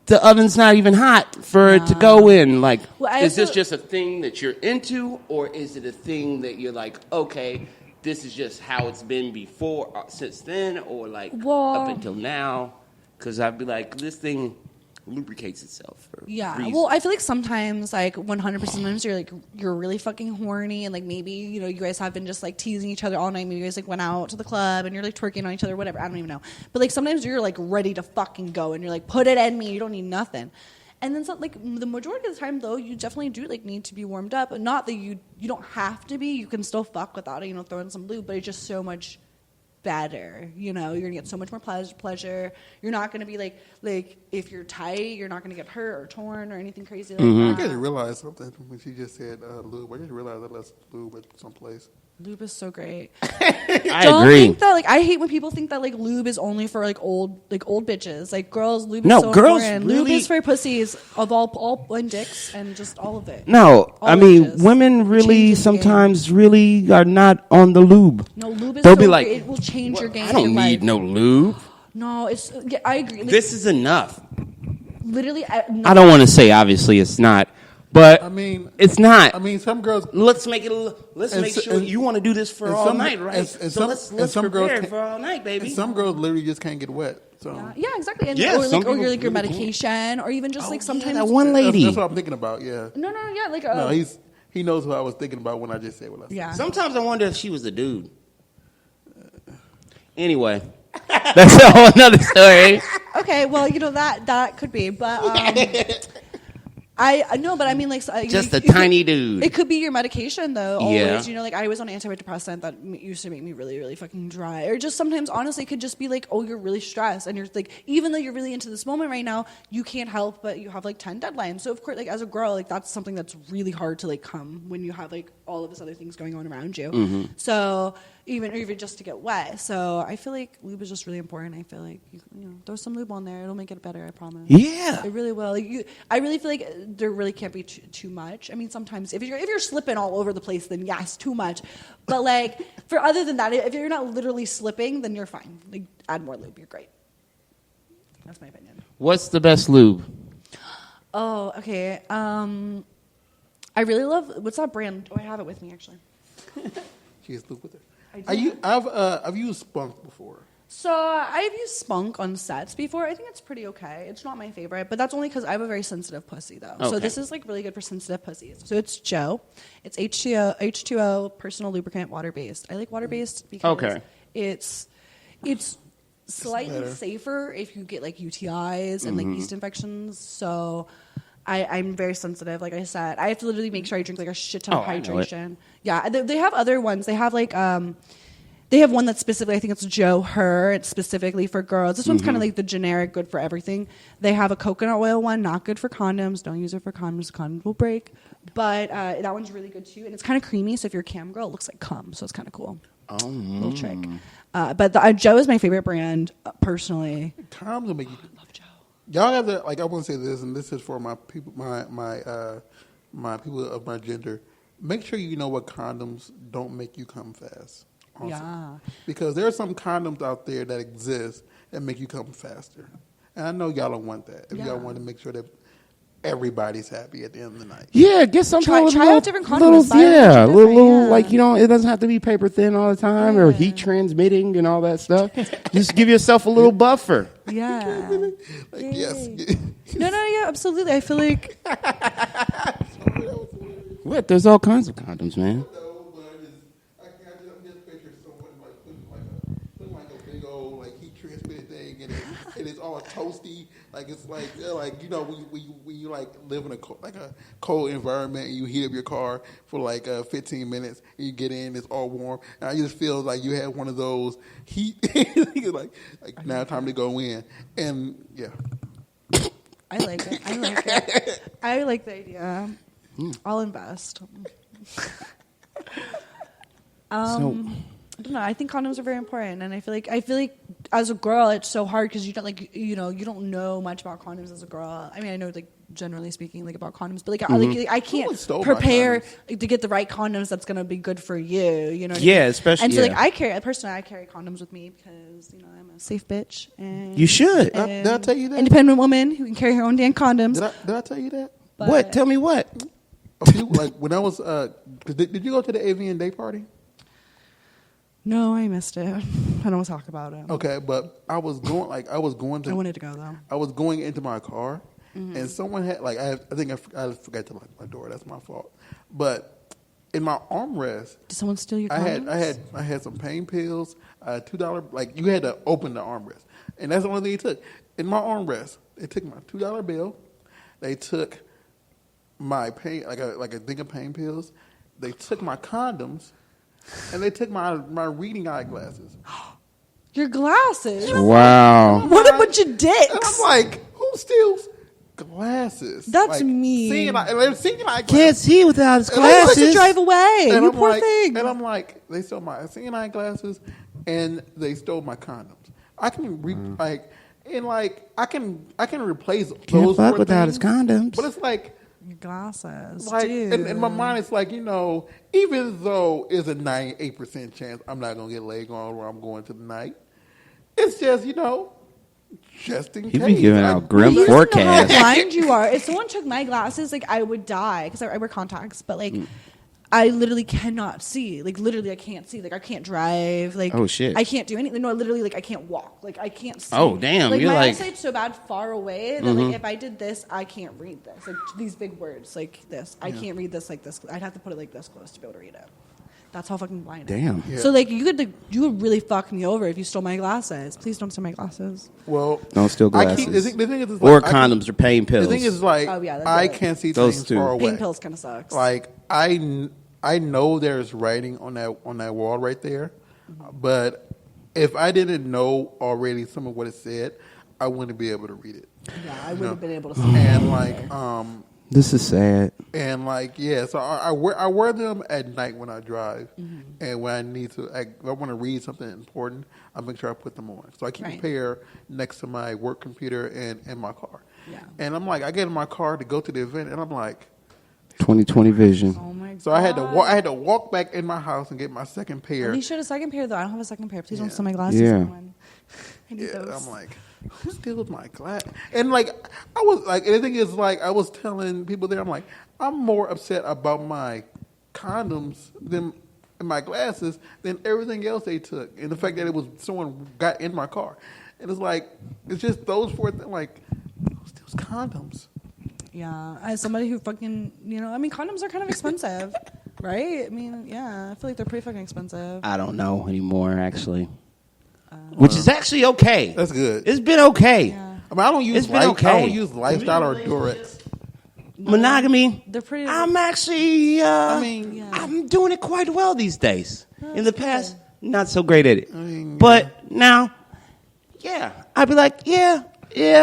the oven's not even hot for it to go in? Like, is this just a thing that you're into, or is it a thing that you're like, okay, this is just how it's been before, since then, or like up until now? Because I'd be like, this thing lubricates itself. Well, I feel like sometimes, like 100% of the times, you're really fucking horny, and like maybe you guys have been just like teasing each other all night. Maybe you guys like went out to the club and you're like twerking on each other, whatever. I don't even know. But like sometimes you're like ready to fucking go, and you're like, put it in me. You don't need nothing. And then like the majority of the time, though, you definitely do like need to be warmed up. Not that you don't have to be. You can still fuck without it. Throw in some lube, but it's just so much better. You're gonna get so much more pleasure. You're not gonna be like if you're tight, you're not gonna get hurt or torn or anything crazy like that. I just realized something when she just said lube. I just realized I left lube at someplace. Lube is so great. I Don't agree. think that I hate when people think that like lube is only for like old bitches. Like girls, lube is so girls important. really, lube is for pussies of all and dicks and just all of it. No, all I mean ages. women really sometimes really are not on the lube. No, lube is They'll so be like, great. It will change your game. I don't need no lube. No, I agree. Like, This is enough. literally. I don't want to say obviously it's not, but I mean, it's not. I mean, some girls. Let's make it. Let's make sure you want to do this for all some, night, right? Let's prepare for all night, baby. And some girls literally just can't get wet. So Yeah, exactly. And Yeah, some people your really medication, or even just like sometimes. that one lady. that's what I'm thinking about. Yeah. No, yeah, like No, he knows what I was thinking about when I just said what I said. yeah. Sometimes I wonder if she was a dude. Anyway, that's a whole another story. Okay, well, that could be, but I know, but I mean, like, Just a tiny dude. It could be your medication, though. Yeah. Always, like I was on antidepressant that used to make me really, really fucking dry, or just sometimes, honestly, it could just be like, oh, you're really stressed, and you're like, even though you're really into this moment right now, you can't help but you have like 10 deadlines. So of course, like as a girl, like that's something that's really hard to like come when you have like all of this other things going on around you. Mm-hmm. So even just to get wet. So I feel like lube is just really important. I feel like you throw some lube on there, it'll make it better. I promise. Yeah. It really will. Like I really feel like there really can't be too much. I mean, sometimes if you're slipping all over the place, then yes, too much. But like for other than that, if you're not literally slipping, then you're fine. Like add more lube, you're great. That's my opinion. What's the best lube? Oh, okay. I really love what's that brand? Oh, I have it with me actually. She has lube with her. I I've used Spunk before. So I've used Spunk on sets before. I think it's pretty okay. It's not my favorite, but that's only because I have a very sensitive pussy, though. Okay. So this is like really good for sensitive pussies. So it's Joe. It's H2O personal lubricant, water based. I like water based because it's slightly safer if you get like UTIs and like yeast infections. So I'm very sensitive. Like I said, I have to literally make sure I drink like a shit ton of hydration. Yeah, they have other ones. They have like they have one that's specifically, I think it's Joe Her. It's specifically for girls. This one's kind of like the generic, good for everything. They have a coconut oil one, not good for condoms. Don't use it for condoms. Condoms will break. But that one's really good too, and it's kind of creamy. So if you're a cam girl, it looks like cum. So it's kind of cool. Little trick. But Joe is my favorite brand personally. Condoms will make you. I love Joe. Y'all have to like. I want to say this, and this is for my people, my people of my gender. Make sure you know what condoms don't make you come fast. Also. Yeah. Because there are some condoms out there that exist that make you come faster, and I know y'all don't want that. If y'all want to make sure that everybody's happy at the end of the night. Yeah, get some Try out different condoms. Little like it doesn't have to be paper thin all the time or heat transmitting and all that stuff. Just give yourself a little buffer. Yeah. Yes. No, yeah, absolutely. I feel like What? There's all kinds of condoms, man. And it's all toasty, like it's like when you like live in a cold environment and you heat up your car for like 15 minutes and you get in, it's all warm, and I just feel like you had one of those heat, like now time to go in, and yeah. I like it. I like the idea. I'll invest. So I don't know. I think condoms are very important, and I feel like as a girl, it's so hard because you don't like you don't know much about condoms as a girl. I mean, I know like generally speaking like about condoms, but like I can't prepare to get the right condoms that's gonna be good for you. You know? What I mean? Especially. And so like I carry condoms with me because I'm a safe bitch. And you should. Did I tell you that? Independent woman who can carry her own damn condoms. Did I tell you that? But what? Tell me what? Like when I was, did you go to the AVN day party? No, I missed it. I don't want to talk about it. Okay, but I was going I wanted to go though. I was going into my car, and someone had I think I forgot to lock my door. That's my fault. But in my armrest, Did someone steal your condoms? I had some pain pills, $2. Like you had to open the armrest, and that's the only thing he took. In my armrest, they took my $2 bill. They took my pain like a thing of pain pills. They took my condoms. And they took my reading eyeglasses. Your glasses? Wow. What a bunch of dicks. And I'm like, who steals glasses? That's like, mean. Seeing eyeglasses. Can't see without his He wants to glasses. drive away. And You I'm poor like, thing. And I'm like, they stole my seeing eyeglasses, and they stole my condoms. I can I can replace Can't those fuck four without things, his condoms. but it's like. Your glasses, Like, dude. in my mind, it's like, even though it's a 98% chance I'm not going to get laid on where I'm going to the night, it's just, just in case. You be giving out grim You just know forecasts. how blind you are. If someone took my glasses, like I would die because I wear contacts. But like, I literally cannot see. Like literally, I can't see. Like I can't drive. Like Oh, shit. I can't do anything. No, literally, like I can't walk. Like I can't see. Oh, damn, Like you're my like- eyesight's so bad far away that like if I did this, I can't read this. Like these big words, like this, I can't read this like this. I'd have to put it like this close to be able to read it. That's how fucking blind I am. Damn. Yeah. So like you would really fuck me over if you stole my glasses. Please don't steal my glasses. Well, Don't steal I keep- glasses. the thing is, it's Or like, condoms or pain pills. The thing is, like, Oh, yeah, that's I it. can't see Those things two. far away. Pain pills kind of sucks. Like, I know there's writing on that wall right there, but if I didn't know already some of what it said, I wouldn't be able to read it. Yeah, I wouldn't have been able to see And it. like, This is sad. and like, yeah, so I wear them at night when I drive, and when I need to, if I want to read something important, I make sure I put them on. So I keep a pair next to my work computer and in my car. Yeah. And I'm like, I get in my car to go to the event, and I'm like, 20/20 vision. Oh my god. so I had to walk back in my house and get my second pair. At least you had a second pair though. I don't have a second pair. Please don't steal my glasses. Yeah. Everyone. I need Yeah, those. I'm like, who steals my glass? And like, I was like, and the thing is, like, I was telling people there, I'm like, I'm more upset about my condoms than my glasses than everything else they took, and the fact that it was someone got in my car, and it's like, it's just those four things. Like, who steals condoms? Yeah, as somebody who fucking, I mean, condoms are kind of expensive, right? I mean, yeah, I feel like they're pretty fucking expensive. I don't know anymore, actually. Which is actually okay. That's good. It's been okay. Yeah. I mean, I don't use It's been okay. I don't use Lifestyle or Durex. Monogamy. They're pretty. I'm actually. Yeah. I'm doing it quite well these days. In the past, not so great at it. mean, But now, yeah, I'd be like, yeah,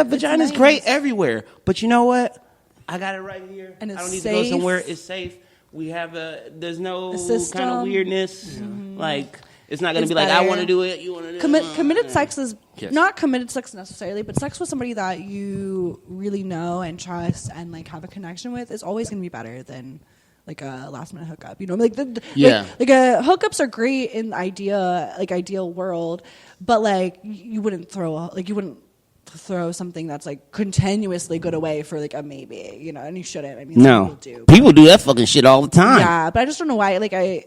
vagina's nice. great everywhere. But you know what? I got it right here. And it's I don't need to safe. go somewhere. It's safe. We have there's no A system. kind of weirdness. Like, it's not going to It's be like, I better. want to do it, you want to do it. Committed sex is Yes. not committed sex necessarily, but sex with somebody that you really know and trust and like have a connection with is always going to be better than like a last minute hookup. Like Yeah. like hookups are great in ideal world, but like you wouldn't throw something that's like continuously good away for like a maybe, and you shouldn't. I mean, some No. people do. People do that fucking shit all the time. Yeah, but I just don't know why. Like I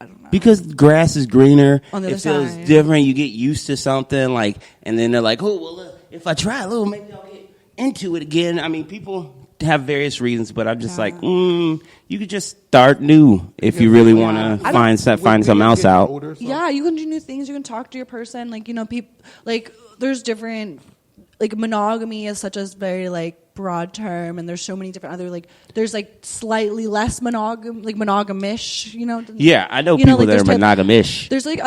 don't know. Because grass is greener, On the it other feels side. different. You get used to something, like, and then they're like, "Oh, well, if I try a little, maybe I'll get into it again." I mean, people have various reasons, but I'm just like, you could just start new if you really want to find something else out. Yeah, you can do new things. You can talk to your person. Like, people, like, there's different, like, monogamy is such a very, like, broad term, and there's so many different other, like, there's, like, slightly less monogamish, Yeah, I know people like, that are there's monogamish. There's, like,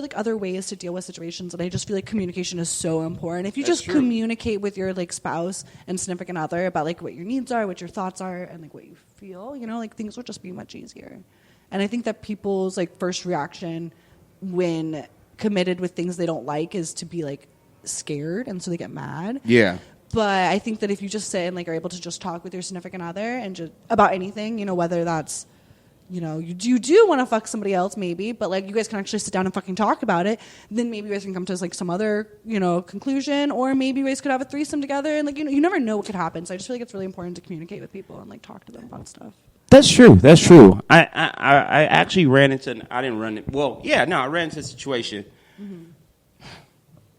like, other ways to deal with situations, and I just feel like communication is so important. If you just communicate with your, like, spouse and significant other about, like, what your needs are, what your thoughts are, and, like, what you feel, like, things will just be much easier. And I think that people's, like, first reaction when committed with things they don't like is to be like scared, and so they get mad. Yeah. But I think that if you just sit and like are able to just talk with your significant other and just about anything, you know, whether that's, you know, you do want to fuck somebody else maybe, but like you guys can actually sit down and fucking talk about it, then maybe you guys can come to like some other, you know, conclusion, or maybe you guys could have a threesome together, and like, you know, you never know what could happen. So I just feel like it's really important to communicate with people and like talk to them about stuff. That's true. That's true. I actually ran into, I didn't run it. Well, yeah, no, I ran into a situation. Mm-hmm.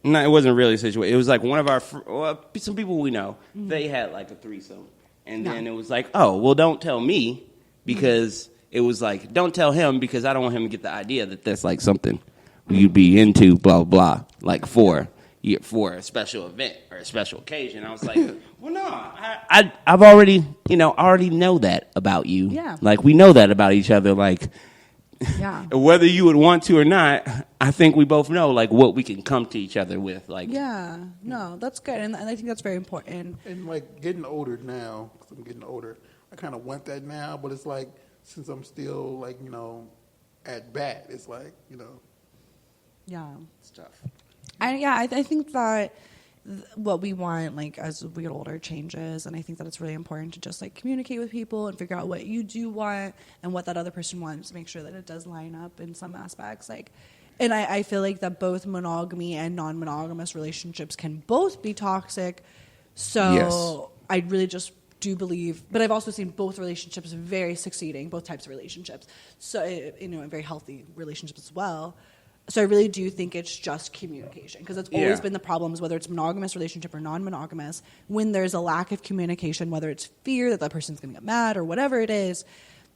No, it wasn't really a situation. It was like one of our, some people we know, they had like a threesome. And then it was like, oh, well, don't tell me, because it was like, don't tell him, because I don't want him to get the idea that that's like something you'd be into, blah, blah, like for a special event or a special occasion. I was like, well, no, I've already, you know, already know that about you. Yeah. Like, we know that about each other. Like, yeah. Whether you would want to or not, I think we both know like what we can come to each other with. Like, yeah, no, that's good, and I think that's very important. And like getting older now, because I'm getting older, I kind of want that now. But it's like, since I'm still like, you know, at bat, it's like, you know, Yeah, it's tough. I think that what we want, like, as we get older changes, and I think that it's really important to just like communicate with people and figure out what you do want and what that other person wants, make sure that it does line up in some aspects. Like, and I feel like that both monogamy and non-monogamous relationships can both be toxic. So Yes. I really just do believe, but I've also seen both relationships very succeeding, both types of relationships. So, you know, and very healthy relationships as well. So I really do think it's just communication, because it's always been the problems, whether it's monogamous relationship or non-monogamous, when there's a lack of communication, whether it's fear that that person's going to get mad or whatever it is,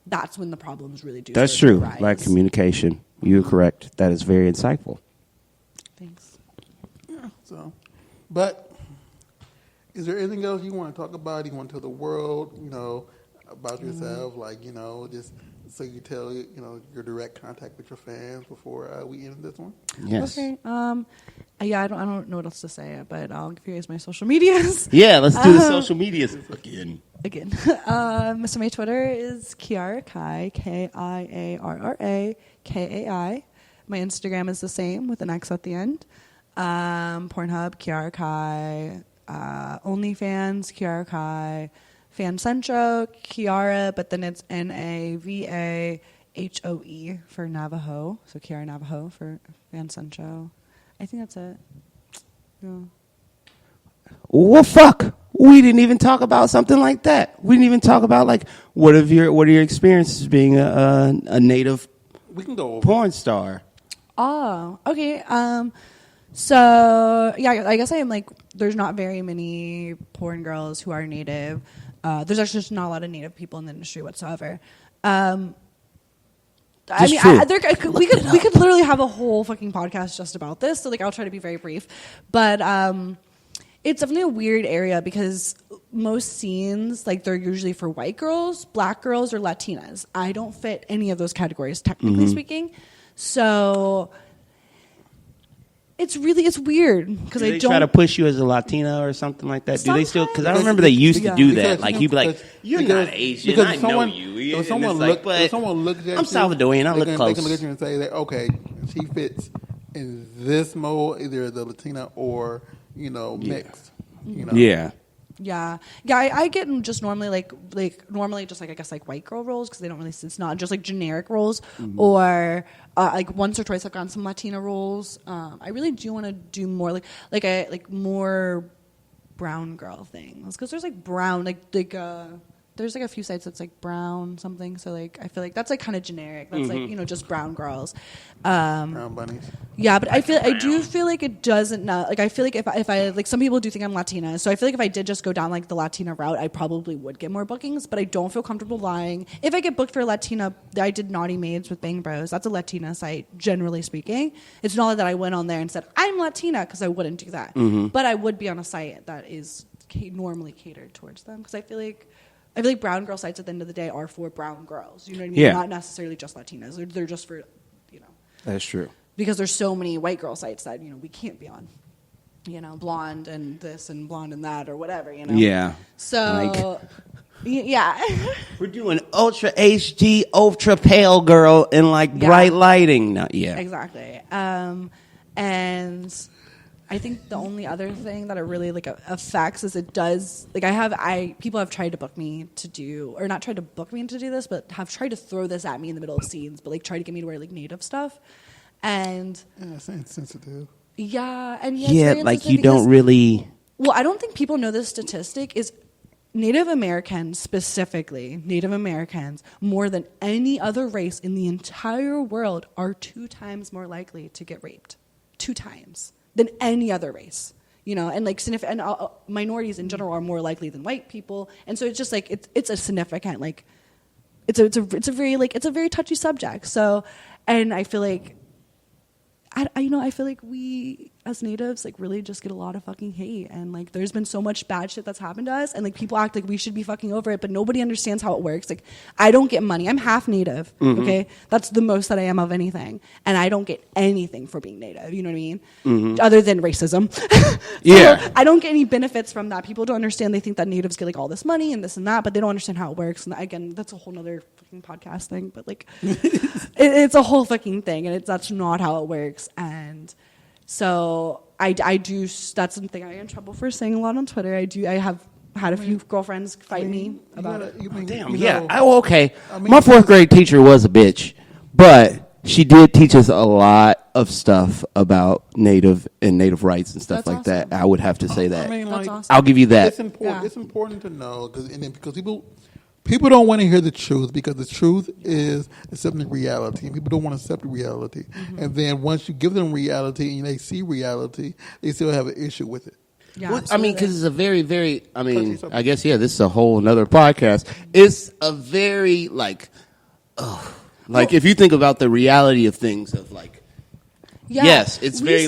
that's when the problems really do. That's start to true. rise. Like communication. You're correct. That is very insightful. Thanks. yeah. So, but is there anything else you want to talk about? You want to tell the world, you know, about yourself, like, you know, just so you tell, you know, your direct contact with your fans before we end this one? Yes. Okay. Yeah, I don't know what else to say, but I'll give you guys my social medias. Yeah, let's do the social medias again. So my Twitter is Kiarra Kai, Kiarra Kai. My Instagram is the same with an X at the end. Pornhub, Kiarra Kai. OnlyFans, Kiarra Kai. Fancentro, Kiarra, but then it's Navahoe for Navajo. So Kiarra Navajo for Fancentro. I think that's it. Yeah. Well, fuck. We didn't even talk about something like that. We didn't even talk about like what are your experiences being a native We can go over. porn star. Oh, okay. So yeah, I guess I am like, there's not very many porn girls who are native. There's actually just not a lot of native people in the industry whatsoever. I mean, we could literally have a whole fucking podcast just about this. So like, I'll try to be very brief, but it's definitely a weird area, because most scenes, like, they're usually for white girls, black girls, or Latinas. I don't fit any of those categories, technically speaking. So it's weird, because I They don't try to push you as a Latina or something like that. Do they still? Because I remember they used to do that. Like you'd be like, "You're not Asian. I know you." If someone looks at you, I'm Salvadorian. I look They close. can look at you and say that, okay, she fits in this mold, either the Latina or, you know, mixed. You know? Yeah. Yeah. I get just normally normally just like, I guess, like white girl roles, because they don't really, it's not just like generic roles, or like once or twice I've gotten some Latina roles. I really do want to do more like more brown girl things, because there's like brown there's like a few sites that's like brown something, so like I feel like that's like kind of generic. That's like, you know, just brown girls. Brown bunnies. Yeah, but I do feel like it doesn't like, I feel like if I like, some people do think I'm Latina, so I feel like if I did just go down like the Latina route, I probably would get more bookings, but I don't feel comfortable lying. If I get booked for a Latina, I did Naughty Maids with Bang Bros. That's a Latina site, generally speaking. It's not that I went on there and said I'm Latina, because I wouldn't do that. But I would be on a site that is normally catered towards them, because I feel like brown girl sites at the end of the day are for brown girls. You know what I mean? Yeah. Not necessarily just Latinas. They're just for, you know. That's true. Because there's so many white girl sites that, you know, we can't be on. You know, blonde and this and blonde and that or whatever, you know? Yeah. So, yeah. We're doing ultra HD, ultra pale girl in like bright lighting. No, yeah. Exactly. And I think the only other thing that it really like affects is it does like people have tried to book me to do, or not tried to book me to do this, but have tried to throw this at me in the middle of scenes, but like try to get me to wear like Native stuff. And it's insensitive. Yeah, and like you don't really. Well, I don't think people know this statistic is Native Americans, specifically Native Americans, more than any other race in the entire world, are 2 times more likely to get raped. 2 times. Than any other race, and like minorities in general are more likely than white people, and so it's just like it's a significant like it's a very touchy subject. So, and I feel like I feel like we as natives like really just get a lot of fucking hate, and like there's been so much bad shit that's happened to us, and like people act like we should be fucking over it, but nobody understands how it works. Like I don't get money. I'm half Native. Okay, that's the most that I am of anything, and I don't get anything for being Native. You know what I mean? Other than racism. So I don't get any benefits from that. People don't understand. They think that Natives get like all this money and this and that, but they don't understand how it works. And again, that's a whole nother fucking podcast thing. But like, it's a whole fucking thing, and that's not how it works. And so I do. That's something I get in trouble for saying a lot on Twitter. I have had a few girlfriends fight me about it. Okay. My 4th grade teacher was a bitch, but she did teach us a lot of stuff about Native and Native rights and stuff like that. I would have to say that. That's awesome. I'll give you that. It's important. Yeah. It's important to know because people don't want to hear the truth, because the truth is accepting reality, and people don't want to accept reality. And then once you give them reality and they see reality, they still have an issue with it. Yeah, well, I mean, because it's a very, very. I mean, I guess this is a whole another podcast. It's a very if you think about the reality of things, of like, yes, it's very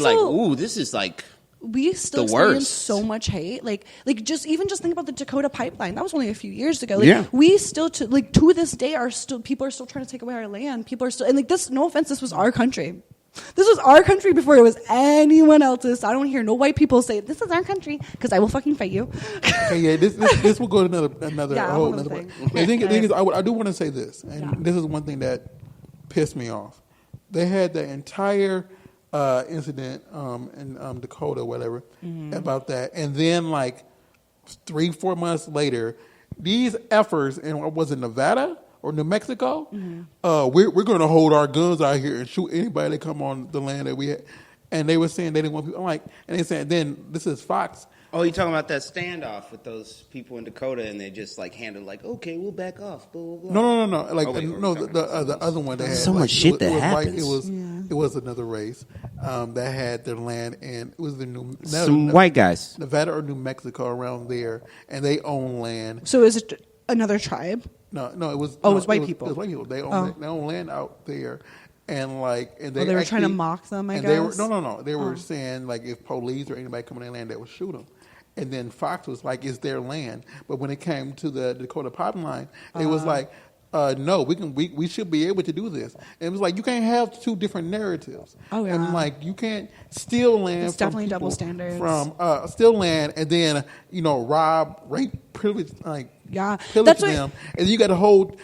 this is like. We still experience so much hate. Like just think about the Dakota pipeline. That was only a few years ago. We still to this day people are still trying to take away our land. People are still, and like this. No offense, this was our country. This was our country before it was anyone else's. I don't hear no white people say this is our country, because I will fucking fight you. Okay, this will go to another whole other way. The thing is, I do want to say this, and this is one thing that pissed me off. They had the entire incident in Dakota, or whatever, about that, and then like 3-4 months later, these efforts was it Nevada or New Mexico? We're going to hold our guns out here and shoot anybody that come on the land that we had. And they were saying they didn't want people. I'm like, and they said, then this is Fox. Oh, you're talking about that standoff with those people in Dakota, and they just like handled like, okay, we'll back off. Blah, blah, blah. No. Like the other one they had so much shit that happens. It was another race that had their land, and it was some white guys, Nevada or New Mexico, around there, and they own land. So is it another tribe? No, it was. Oh, it was white people. It was white people. They own land out there. And they were trying to mock them, I guess. They were, They were saying like if police or anybody come on their land, they would shoot them. And then Fox was like, it's their land. But when it came to the Dakota pipeline, it was like, no, we should be able to do this. And it was like, you can't have 2 different narratives. Oh yeah. And like you can't steal land. It's definitely double standards. From steal land and then rob, rape, privilege, pillage them, and you got to hold.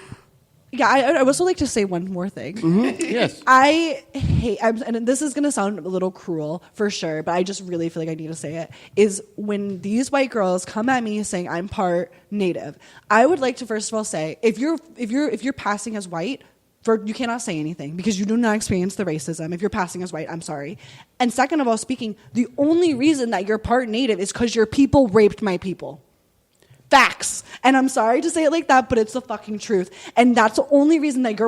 Yeah, I would also like to say one more thing. Yes. I hate, and this is going to sound a little cruel for sure, but I just really feel like I need to say it, is when these white girls come at me saying I'm part Native. I would like to first of all say, if you're passing as white, you cannot say anything because you do not experience the racism. If you're passing as white, I'm sorry. And second of all speaking, the only reason that you're part Native is because your people raped my people. Facts. And I'm sorry to say it like that, but it's the fucking truth. And that's the only reason that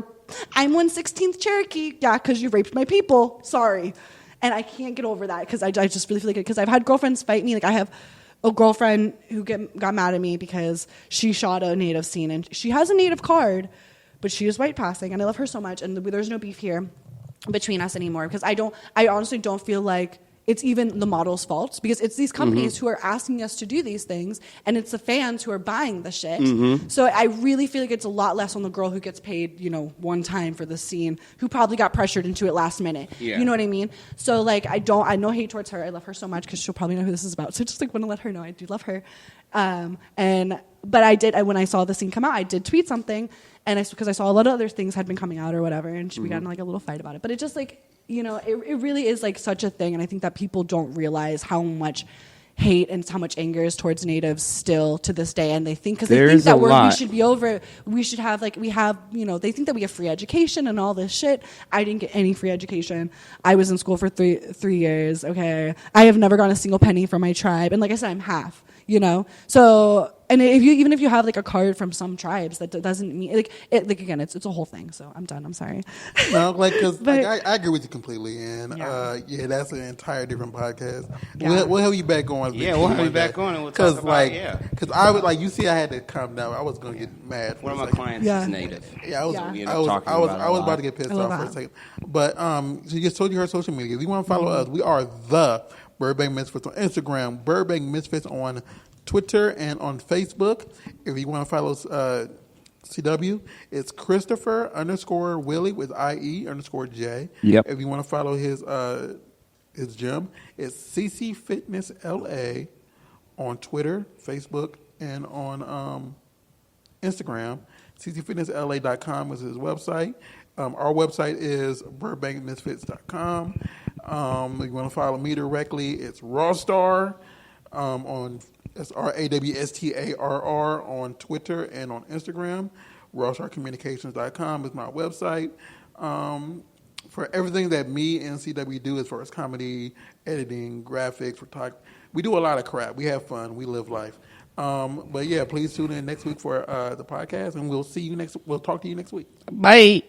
I'm 1/16th Cherokee. Yeah, because you raped my people. Sorry. And I can't get over that because I just really feel like it. Because I've had girlfriends fight me. Like I have a girlfriend who got mad at me because she shot a Native scene. And she has a Native card, but she is white passing. And I love her so much. And there's no beef here between us anymore. Because I honestly don't feel like it's even the model's fault, because it's these companies who are asking us to do these things, and it's the fans who are buying the shit. So I really feel like it's a lot less on the girl who gets paid, one time for the scene, who probably got pressured into it last minute. Yeah. You know what I mean? So like I no hate towards her. I love her so much because she'll probably know who this is about. So just like want to let her know I do love her. But when I saw the scene come out, I did tweet something, and because I saw a lot of other things had been coming out or whatever, and we got in like a little fight about it. But it just like, you know, it really is like such a thing. And I think that people don't realize how much hate and how much anger is towards natives still to this day. And they think, because they think that we should be over it. We should have like, we have, you know, they think that we have free education and all this shit. I didn't get any free education. I was in school for three years. Okay. I have never gotten a single penny from my tribe. And like I said, I'm half, you know? So, and even if you have like a card from some tribes, that doesn't mean like again, it's a whole thing. So I'm done. I'm sorry. No, like because like, I agree with you completely, and that's an entire different podcast. Yeah. We'll have you back on. Yeah, we'll have you back on, and we'll talk about because I was like, you see, I had to calm down. I was gonna get mad. One of my clients is native. Yeah, I was about to get pissed off for a second, but she just told you her social media. If you want to follow us, we are the Burbank Misfits on Instagram, Burbank Misfits on Twitter, and on Facebook. If you want to follow CW, it's Christopher_Willie with IE_J. Yep. If you want to follow his gym, it's CC Fitness LA on Twitter, Facebook, and on Instagram. CCFitnessLA.com is his website. Our website is BurbankMisfits.com. If you want to follow me directly, it's Rawstar on that's RAWSTARR on Twitter and on Instagram. RawstarCommunications.com is my website. For everything that me and CW do as far as comedy, editing, graphics, photography, we do a lot of crap. We have fun. We live life. But yeah, please tune in next week for the podcast, and we'll talk to you next week. Bye.